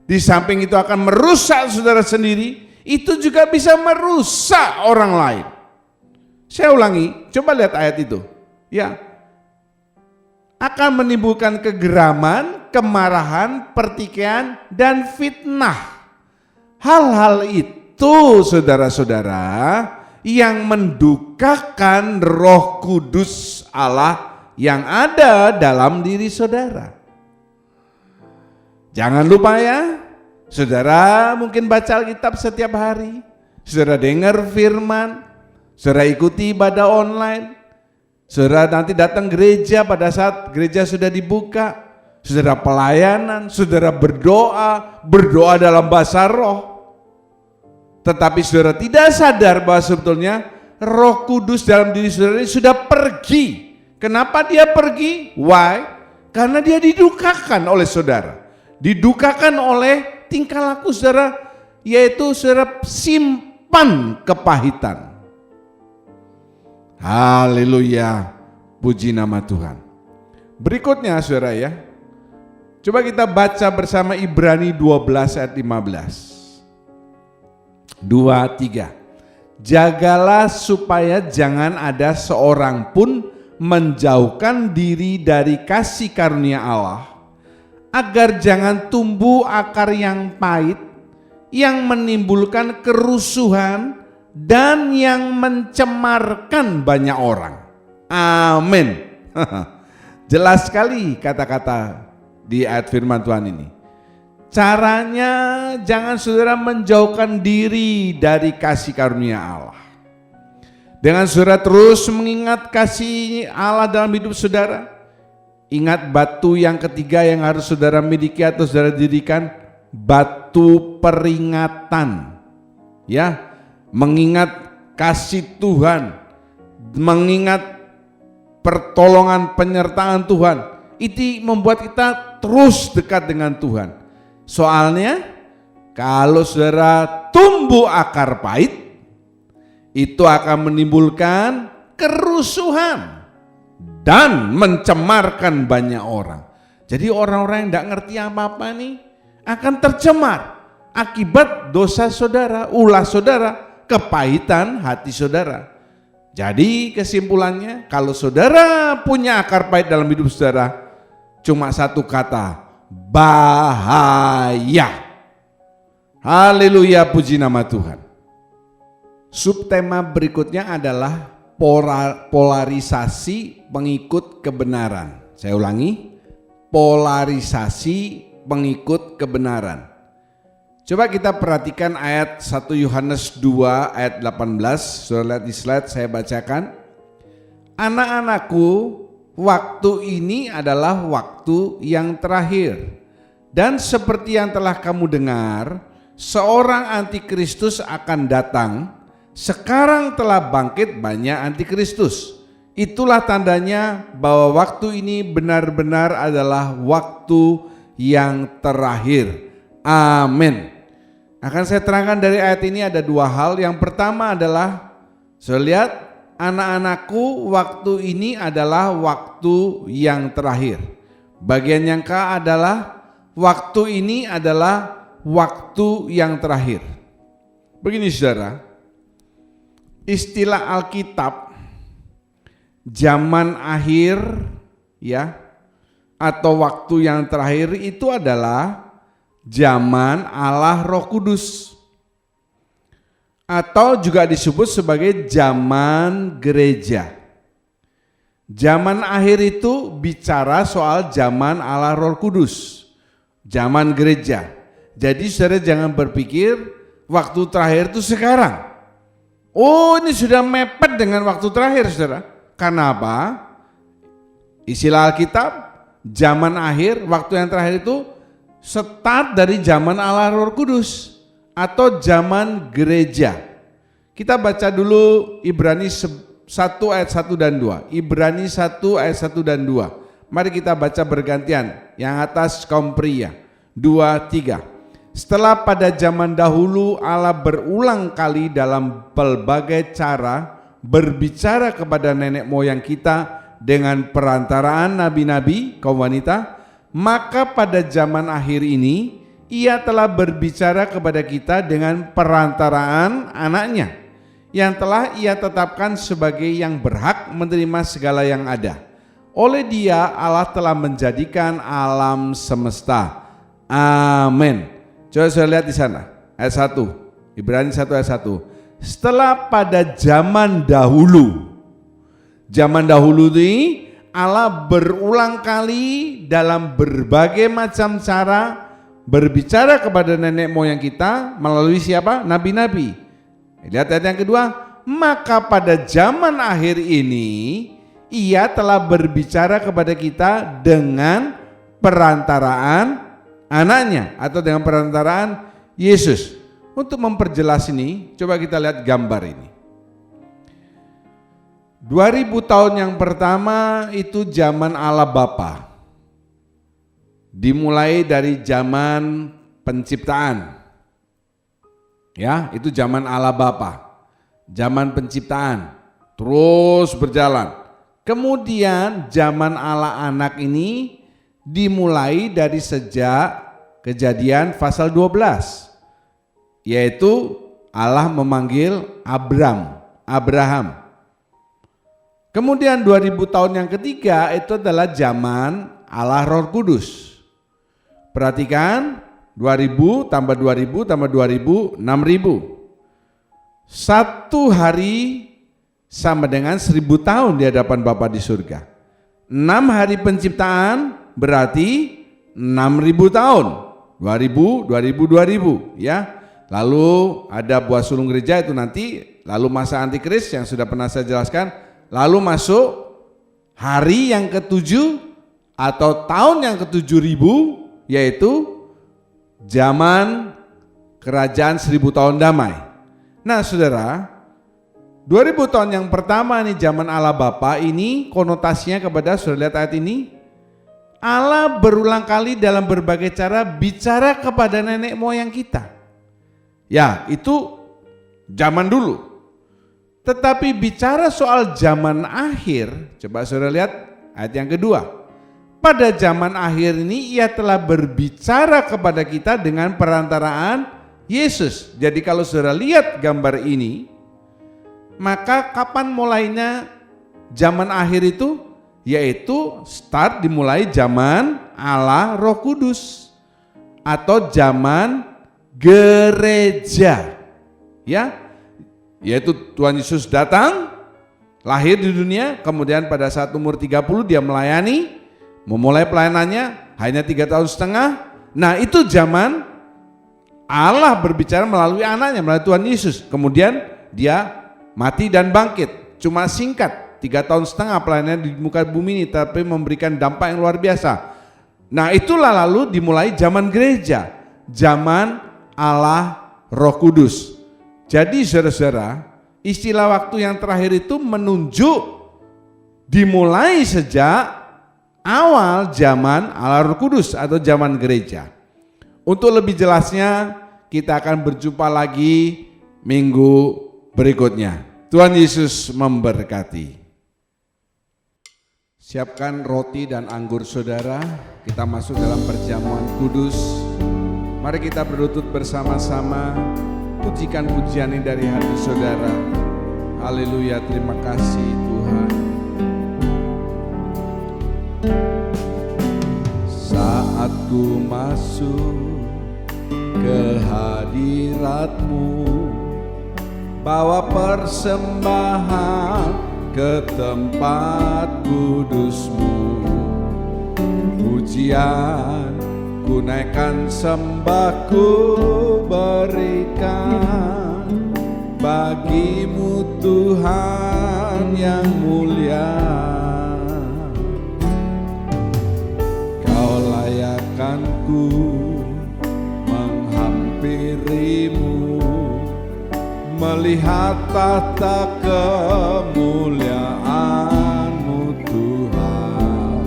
Di samping itu akan merusak saudara sendiri, itu juga bisa merusak orang lain. Saya ulangi, coba lihat ayat itu. Ya, akan menimbulkan kegeraman, kemarahan, pertikaian, dan fitnah. Hal-hal itu saudara-saudara yang mendukakan Roh Kudus Allah yang ada dalam diri saudara. Jangan lupa ya, saudara mungkin baca Alkitab setiap hari, saudara dengar firman, saudara ikuti ibadah online, saudara nanti datang gereja pada saat gereja sudah dibuka, saudara pelayanan, saudara berdoa dalam bahasa roh. Tetapi saudara tidak sadar bahwa sebetulnya Roh Kudus dalam diri saudara ini sudah pergi. Kenapa dia pergi? Why? Karena dia didukakan oleh saudara. Didukakan oleh tingkah laku saudara, yaitu saudara simpan kepahitan. Haleluya, puji nama Tuhan. Berikutnya saudara ya, coba kita baca bersama Ibrani 12 ayat 15. 2, 3. Jagalah supaya jangan ada seorang pun menjauhkan diri dari kasih karunia Allah, agar jangan tumbuh akar yang pahit, yang menimbulkan kerusuhan dan yang mencemarkan banyak orang. Amin. Jelas sekali kata-kata di ayat firman Tuhan ini. Caranya jangan saudara menjauhkan diri dari kasih karunia Allah. Dengan saudara terus mengingat kasih Allah dalam hidup saudara. Ingat batu yang ketiga yang harus saudara miliki atau saudara dirikan, batu peringatan. Ya, mengingat kasih Tuhan, mengingat pertolongan penyertaan Tuhan. Itu membuat kita terus dekat dengan Tuhan. Soalnya kalau saudara tumbuh akar pahit, itu akan menimbulkan kerusuhan dan mencemarkan banyak orang. Jadi orang-orang yang tidak ngerti apa-apa nih akan tercemar akibat dosa saudara, ulah saudara, kepahitan hati saudara. Jadi kesimpulannya, kalau saudara punya akar pahit dalam hidup saudara, cuma satu kata, bahaya. Haleluya, puji nama Tuhan. Subtema berikutnya adalah polarisasi pengikut kebenaran. Saya ulangi, polarisasi pengikut kebenaran. Coba kita perhatikan ayat 1 Yohanes 2 ayat 18. Sudah lihat di slide, saya bacakan. Anak-anakku, waktu ini adalah waktu yang terakhir. Dan seperti yang telah kamu dengar, seorang antikristus akan datang. Sekarang telah bangkit banyak antikristus. Itulah tandanya bahwa waktu ini benar-benar adalah waktu yang terakhir. Amin. Akan saya terangkan dari ayat ini ada dua hal. Yang pertama adalah, saya lihat, anak-anakku, waktu ini adalah waktu yang terakhir. Bagian yang K adalah, waktu ini adalah waktu yang terakhir. Begini saudara, istilah Alkitab zaman akhir ya, atau waktu yang terakhir itu adalah zaman Allah Roh Kudus, atau juga disebut sebagai zaman gereja. Zaman akhir itu bicara soal zaman Allah Roh Kudus, zaman gereja. Jadi saudara jangan berpikir waktu terakhir itu sekarang. Oh, ini sudah mepet dengan waktu terakhir saudara. Karena apa? Istilah Alkitab, zaman akhir, waktu yang terakhir itu start dari zaman Allah Roh Kudus atau zaman gereja. Kita baca dulu Ibrani 1 ayat 1 dan 2. Ibrani 1 ayat 1 dan 2. Mari kita baca bergantian. Yang atas kaum pria. 2, 3. Setelah pada zaman dahulu Allah berulang kali dalam pelbagai cara berbicara kepada nenek moyang kita dengan perantaraan nabi-nabi, kaum wanita, maka pada zaman akhir ini Ia telah berbicara kepada kita dengan perantaraan anaknya yang telah Ia tetapkan sebagai yang berhak menerima segala yang ada. Oleh Dia Allah telah menjadikan alam semesta. Amin. Coba saya lihat di sana ayat 1. Ibrani 1 ayat 1. Setelah pada zaman dahulu. Zaman dahulu ini Allah berulang kali dalam berbagai macam cara berbicara kepada nenek moyang kita melalui siapa? Nabi-nabi. Lihat ayat yang kedua, maka pada zaman akhir ini Ia telah berbicara kepada kita dengan perantaraan anaknya atau dengan perantaraan Yesus. Untuk memperjelas ini, coba kita lihat gambar ini. 2000 tahun yang pertama itu zaman Allah Bapa. Dimulai dari zaman penciptaan. Ya, itu zaman Allah Bapa, zaman penciptaan, terus berjalan. Kemudian zaman Allah Anak ini dimulai dari sejak Kejadian pasal 12, yaitu Allah memanggil Abraham. Kemudian 2000 tahun yang ketiga itu adalah zaman Allah Roh Kudus. Perhatikan, 2000 tambah 2000 tambah 2000, 6000. Satu hari sama dengan 1000 tahun di hadapan Bapa di surga. 6 hari penciptaan berarti 6000 tahun. 2000, 2000, ya. Lalu ada buah sulung gereja itu nanti, lalu masa antikris yang sudah pernah saya jelaskan, lalu masuk hari yang ke-7 atau tahun yang ke-7000, yaitu zaman kerajaan 1000 tahun damai. Nah saudara, 2000 tahun yang pertama nih zaman Allah Bapa ini konotasinya kepada, sudah lihat ayat ini, Allah berulang kali dalam berbagai cara bicara kepada nenek moyang kita. Ya, itu zaman dulu. Tetapi bicara soal zaman akhir, coba saudara lihat ayat yang kedua. Pada zaman akhir ini Ia telah berbicara kepada kita dengan perantaraan Yesus. Jadi kalau saudara lihat gambar ini, maka kapan mulainya zaman akhir itu? Yaitu start dimulai zaman Allah Roh Kudus atau zaman gereja. Ya, yaitu Tuhan Yesus datang, lahir di dunia, kemudian pada saat umur 30 Dia melayani, memulai pelayanannya hanya 3,5 tahun. Nah itu zaman Allah berbicara melalui anaknya, melalui Tuhan Yesus. Kemudian Dia mati dan bangkit, cuma singkat, 3,5 tahun pelayanan di muka bumi ini, tapi memberikan dampak yang luar biasa. Nah itulah lalu dimulai zaman gereja, zaman Allah Roh Kudus. Jadi saudara-saudara, istilah waktu yang terakhir itu menunjuk dimulai sejak awal zaman Allah Roh Kudus atau zaman gereja. Untuk lebih jelasnya kita akan berjumpa lagi minggu berikutnya. Tuhan Yesus memberkati. Siapkan roti dan anggur saudara, kita masuk dalam perjamuan kudus. Mari kita berlutut bersama-sama, pujikan pujian ini dari hati saudara. Haleluya, terima kasih Tuhan. Saat ku masuk ke hadirat-Mu, bawa persembahan ke tempat kudus-Mu, pujian ku naikkan, sembah ku berikan bagi-Mu Tuhan yang mulia. Kau layakkan ku menghampiri-Mu, melihat tahta kemuliaan-Mu Tuhan.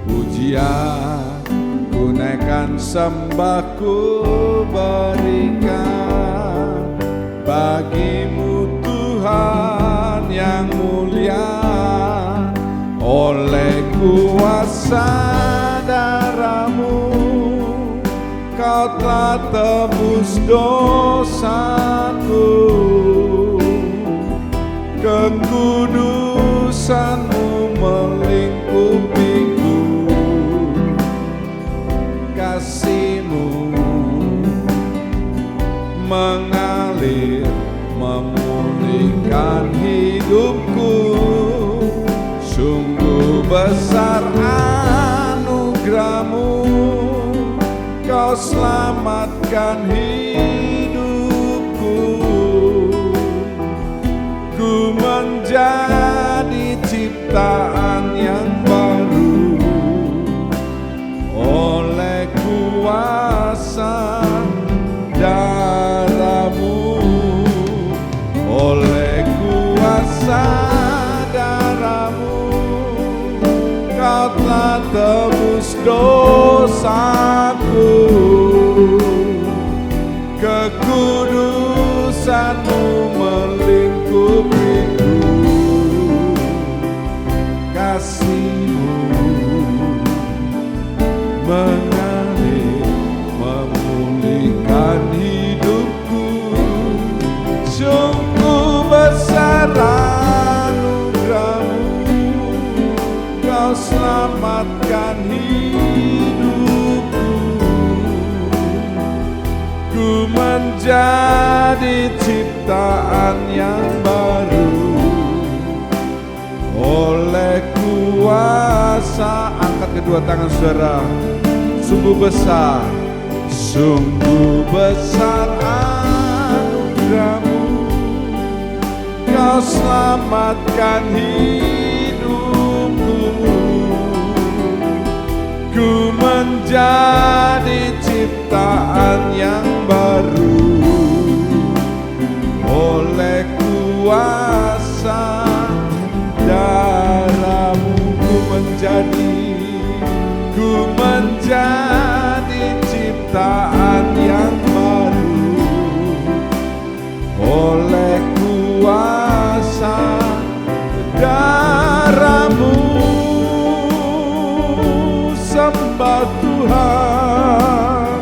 Pujian ku naikkan, sembahku berikan bagi-Mu Tuhan yang mulia. Oleh kuasa darah-Mu Kau telah tebus dosaku, kekudusan-Mu melingkupiku, kasih-Mu mengalir memulihkan hidupku. Sungguh besar anugerah-Mu, Kau selamatkan hidupku. Ku menjadi ciptaan yang baru oleh kuasa darah-Mu. Oleh kuasa darah-Mu Kau telah tebus dosaku, kekudusan-Mu melingkupiku, kasih-Mu mengalir memulihkan hidupku. Sungguh besar anugerah-Mu, Kau selamatkan hidupku. Ku menjadi ciptaan yang baru oleh kuasa. Angkat kedua tangan saudara. Sungguh besar, sungguh besar anugerah-Mu, Kau selamatkan hidupku. Ku menjadi ciptaan yang baru oleh kuasa darah-Mu. Ku menjadi ciptaan yang baru oleh kuasa darah-Mu. Sembah Tuhan,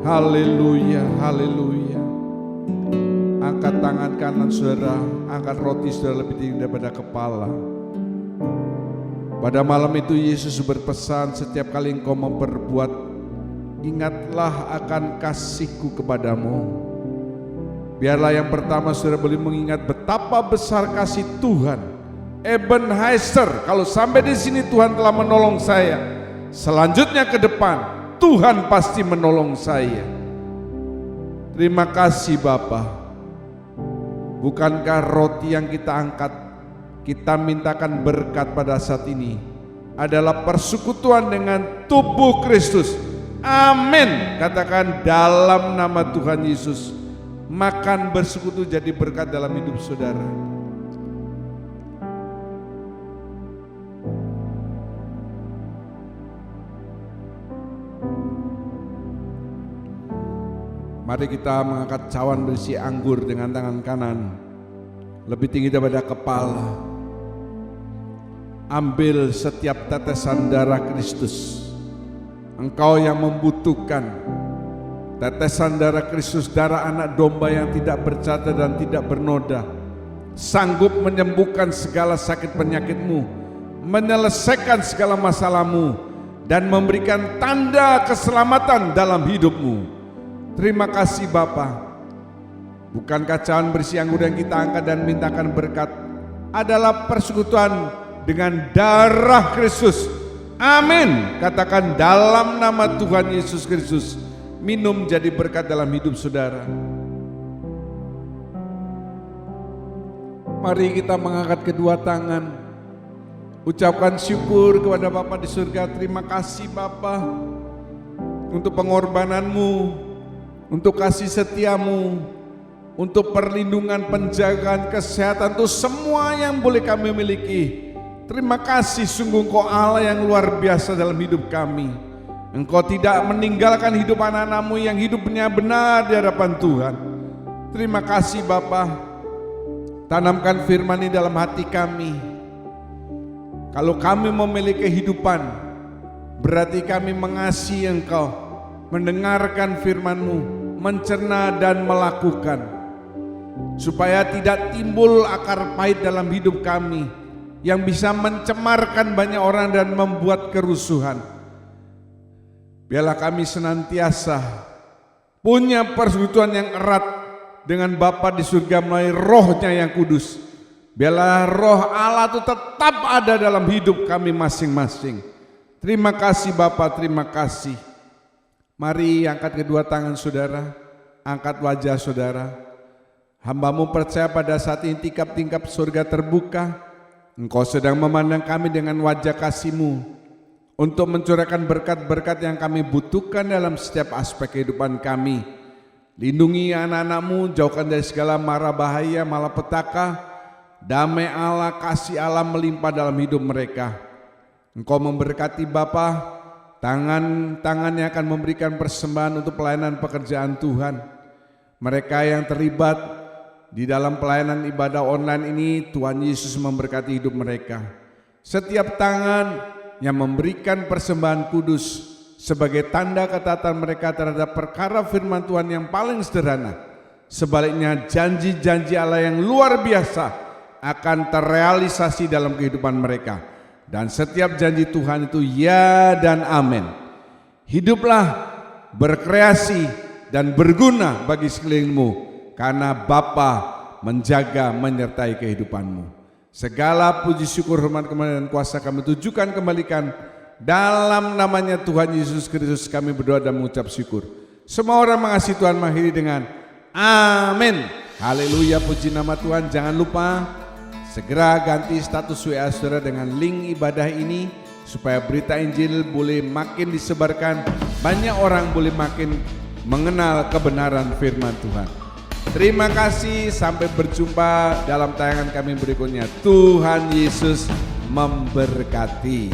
Haleluya, haleluya. Angkat tangan kanan saudara, angkat roti saudara lebih tinggi daripada kepala. Pada malam itu Yesus berpesan, setiap kali engkau memperbuat, ingatlah akan kasih-Ku kepadamu. Biarlah yang pertama saudara boleh mengingat betapa besar kasih Tuhan. Ebenezer, kalau sampai di sini Tuhan telah menolong saya, selanjutnya ke depan Tuhan pasti menolong saya. Terima kasih Bapa. Bukankah roti yang kita angkat, kita mintakan berkat pada saat ini adalah persekutuan dengan tubuh Kristus. Amin. Katakan dalam nama Tuhan Yesus. Makan bersekutu jadi berkat dalam hidup saudara. Mari kita mengangkat cawan berisi anggur dengan tangan kanan lebih tinggi daripada kepala. Ambil setiap tetesan darah Kristus. Engkau yang membutuhkan Tetesan darah Kristus, darah anak domba yang tidak bercacat dan tidak bernoda, sanggup menyembuhkan segala sakit penyakitmu, menyelesaikan segala masalahmu, dan memberikan tanda keselamatan dalam hidupmu. Terima kasih Bapa. Bukan kacauan berisi anggur yang kita angkat dan mintakan berkat, adalah persekutuan dengan darah Kristus. Amin. Katakan dalam nama Tuhan Yesus Kristus. Minum jadi berkat dalam hidup saudara. Mari kita mengangkat kedua tangan, ucapkan syukur kepada Bapa di surga. Terima kasih Bapa untuk pengorbananmu, untuk kasih setiamu, untuk perlindungan, penjagaan, kesehatan, untuk semua yang boleh kami miliki. Terima kasih, sungguh Engkau Allah yang luar biasa dalam hidup kami. Engkau tidak meninggalkan hidup anak-anakmu yang hidupnya benar di hadapan Tuhan. Terima kasih Bapa. Tanamkan firman ini dalam hati kami. Kalau kami memiliki kehidupan, berarti kami mengasihi Engkau, mendengarkan firman-Mu, mencerna dan melakukan, supaya tidak timbul akar pahit dalam hidup kami yang bisa mencemarkan banyak orang dan membuat kerusuhan. Biarlah kami senantiasa punya persekutuan yang erat dengan Bapa di surga melalui Roh-Nya yang kudus. Biarlah Roh Allah itu tetap ada dalam hidup kami masing-masing. Terima kasih Bapa, terima kasih. Mari angkat kedua tangan saudara, angkat wajah saudara. Hamba-Mu percaya pada saat ini tingkap-tingkap surga terbuka. Engkau sedang memandang kami dengan wajah kasih-Mu, untuk mencurahkan berkat-berkat yang kami butuhkan dalam setiap aspek kehidupan kami. Lindungi anak-anak-Mu, jauhkan dari segala mara bahaya, malapetaka. Damai Allah, kasih Allah melimpah dalam hidup mereka. Engkau memberkati Bapa, tangan-tangan yang akan memberikan persembahan untuk pelayanan pekerjaan Tuhan. Mereka yang terlibat di dalam pelayanan ibadah online ini, Tuhan Yesus memberkati hidup mereka. Setiap tangan yang memberikan persembahan kudus sebagai tanda ketaatan mereka terhadap perkara firman Tuhan yang paling sederhana. Sebaliknya janji-janji Allah yang luar biasa akan terrealisasi dalam kehidupan mereka. Dan setiap janji Tuhan itu ya dan amin. Hiduplah berkreasi dan berguna bagi sekelilingmu, karena Bapa menjaga menyertai kehidupanmu. Segala puji syukur, hormat, kemuliaan dan kuasa kami tujukan kembalikan dalam namanya Tuhan Yesus Kristus kami berdoa dan mengucap syukur. Semua orang mengasihi Tuhan mengakhiri dengan amin. Haleluya, puji nama Tuhan. Jangan lupa segera ganti status WA saudara dengan link ibadah ini, supaya berita Injil boleh makin disebarkan, banyak orang boleh makin mengenal kebenaran firman Tuhan. Terima kasih, sampai berjumpa dalam tayangan kami berikutnya. Tuhan Yesus memberkati.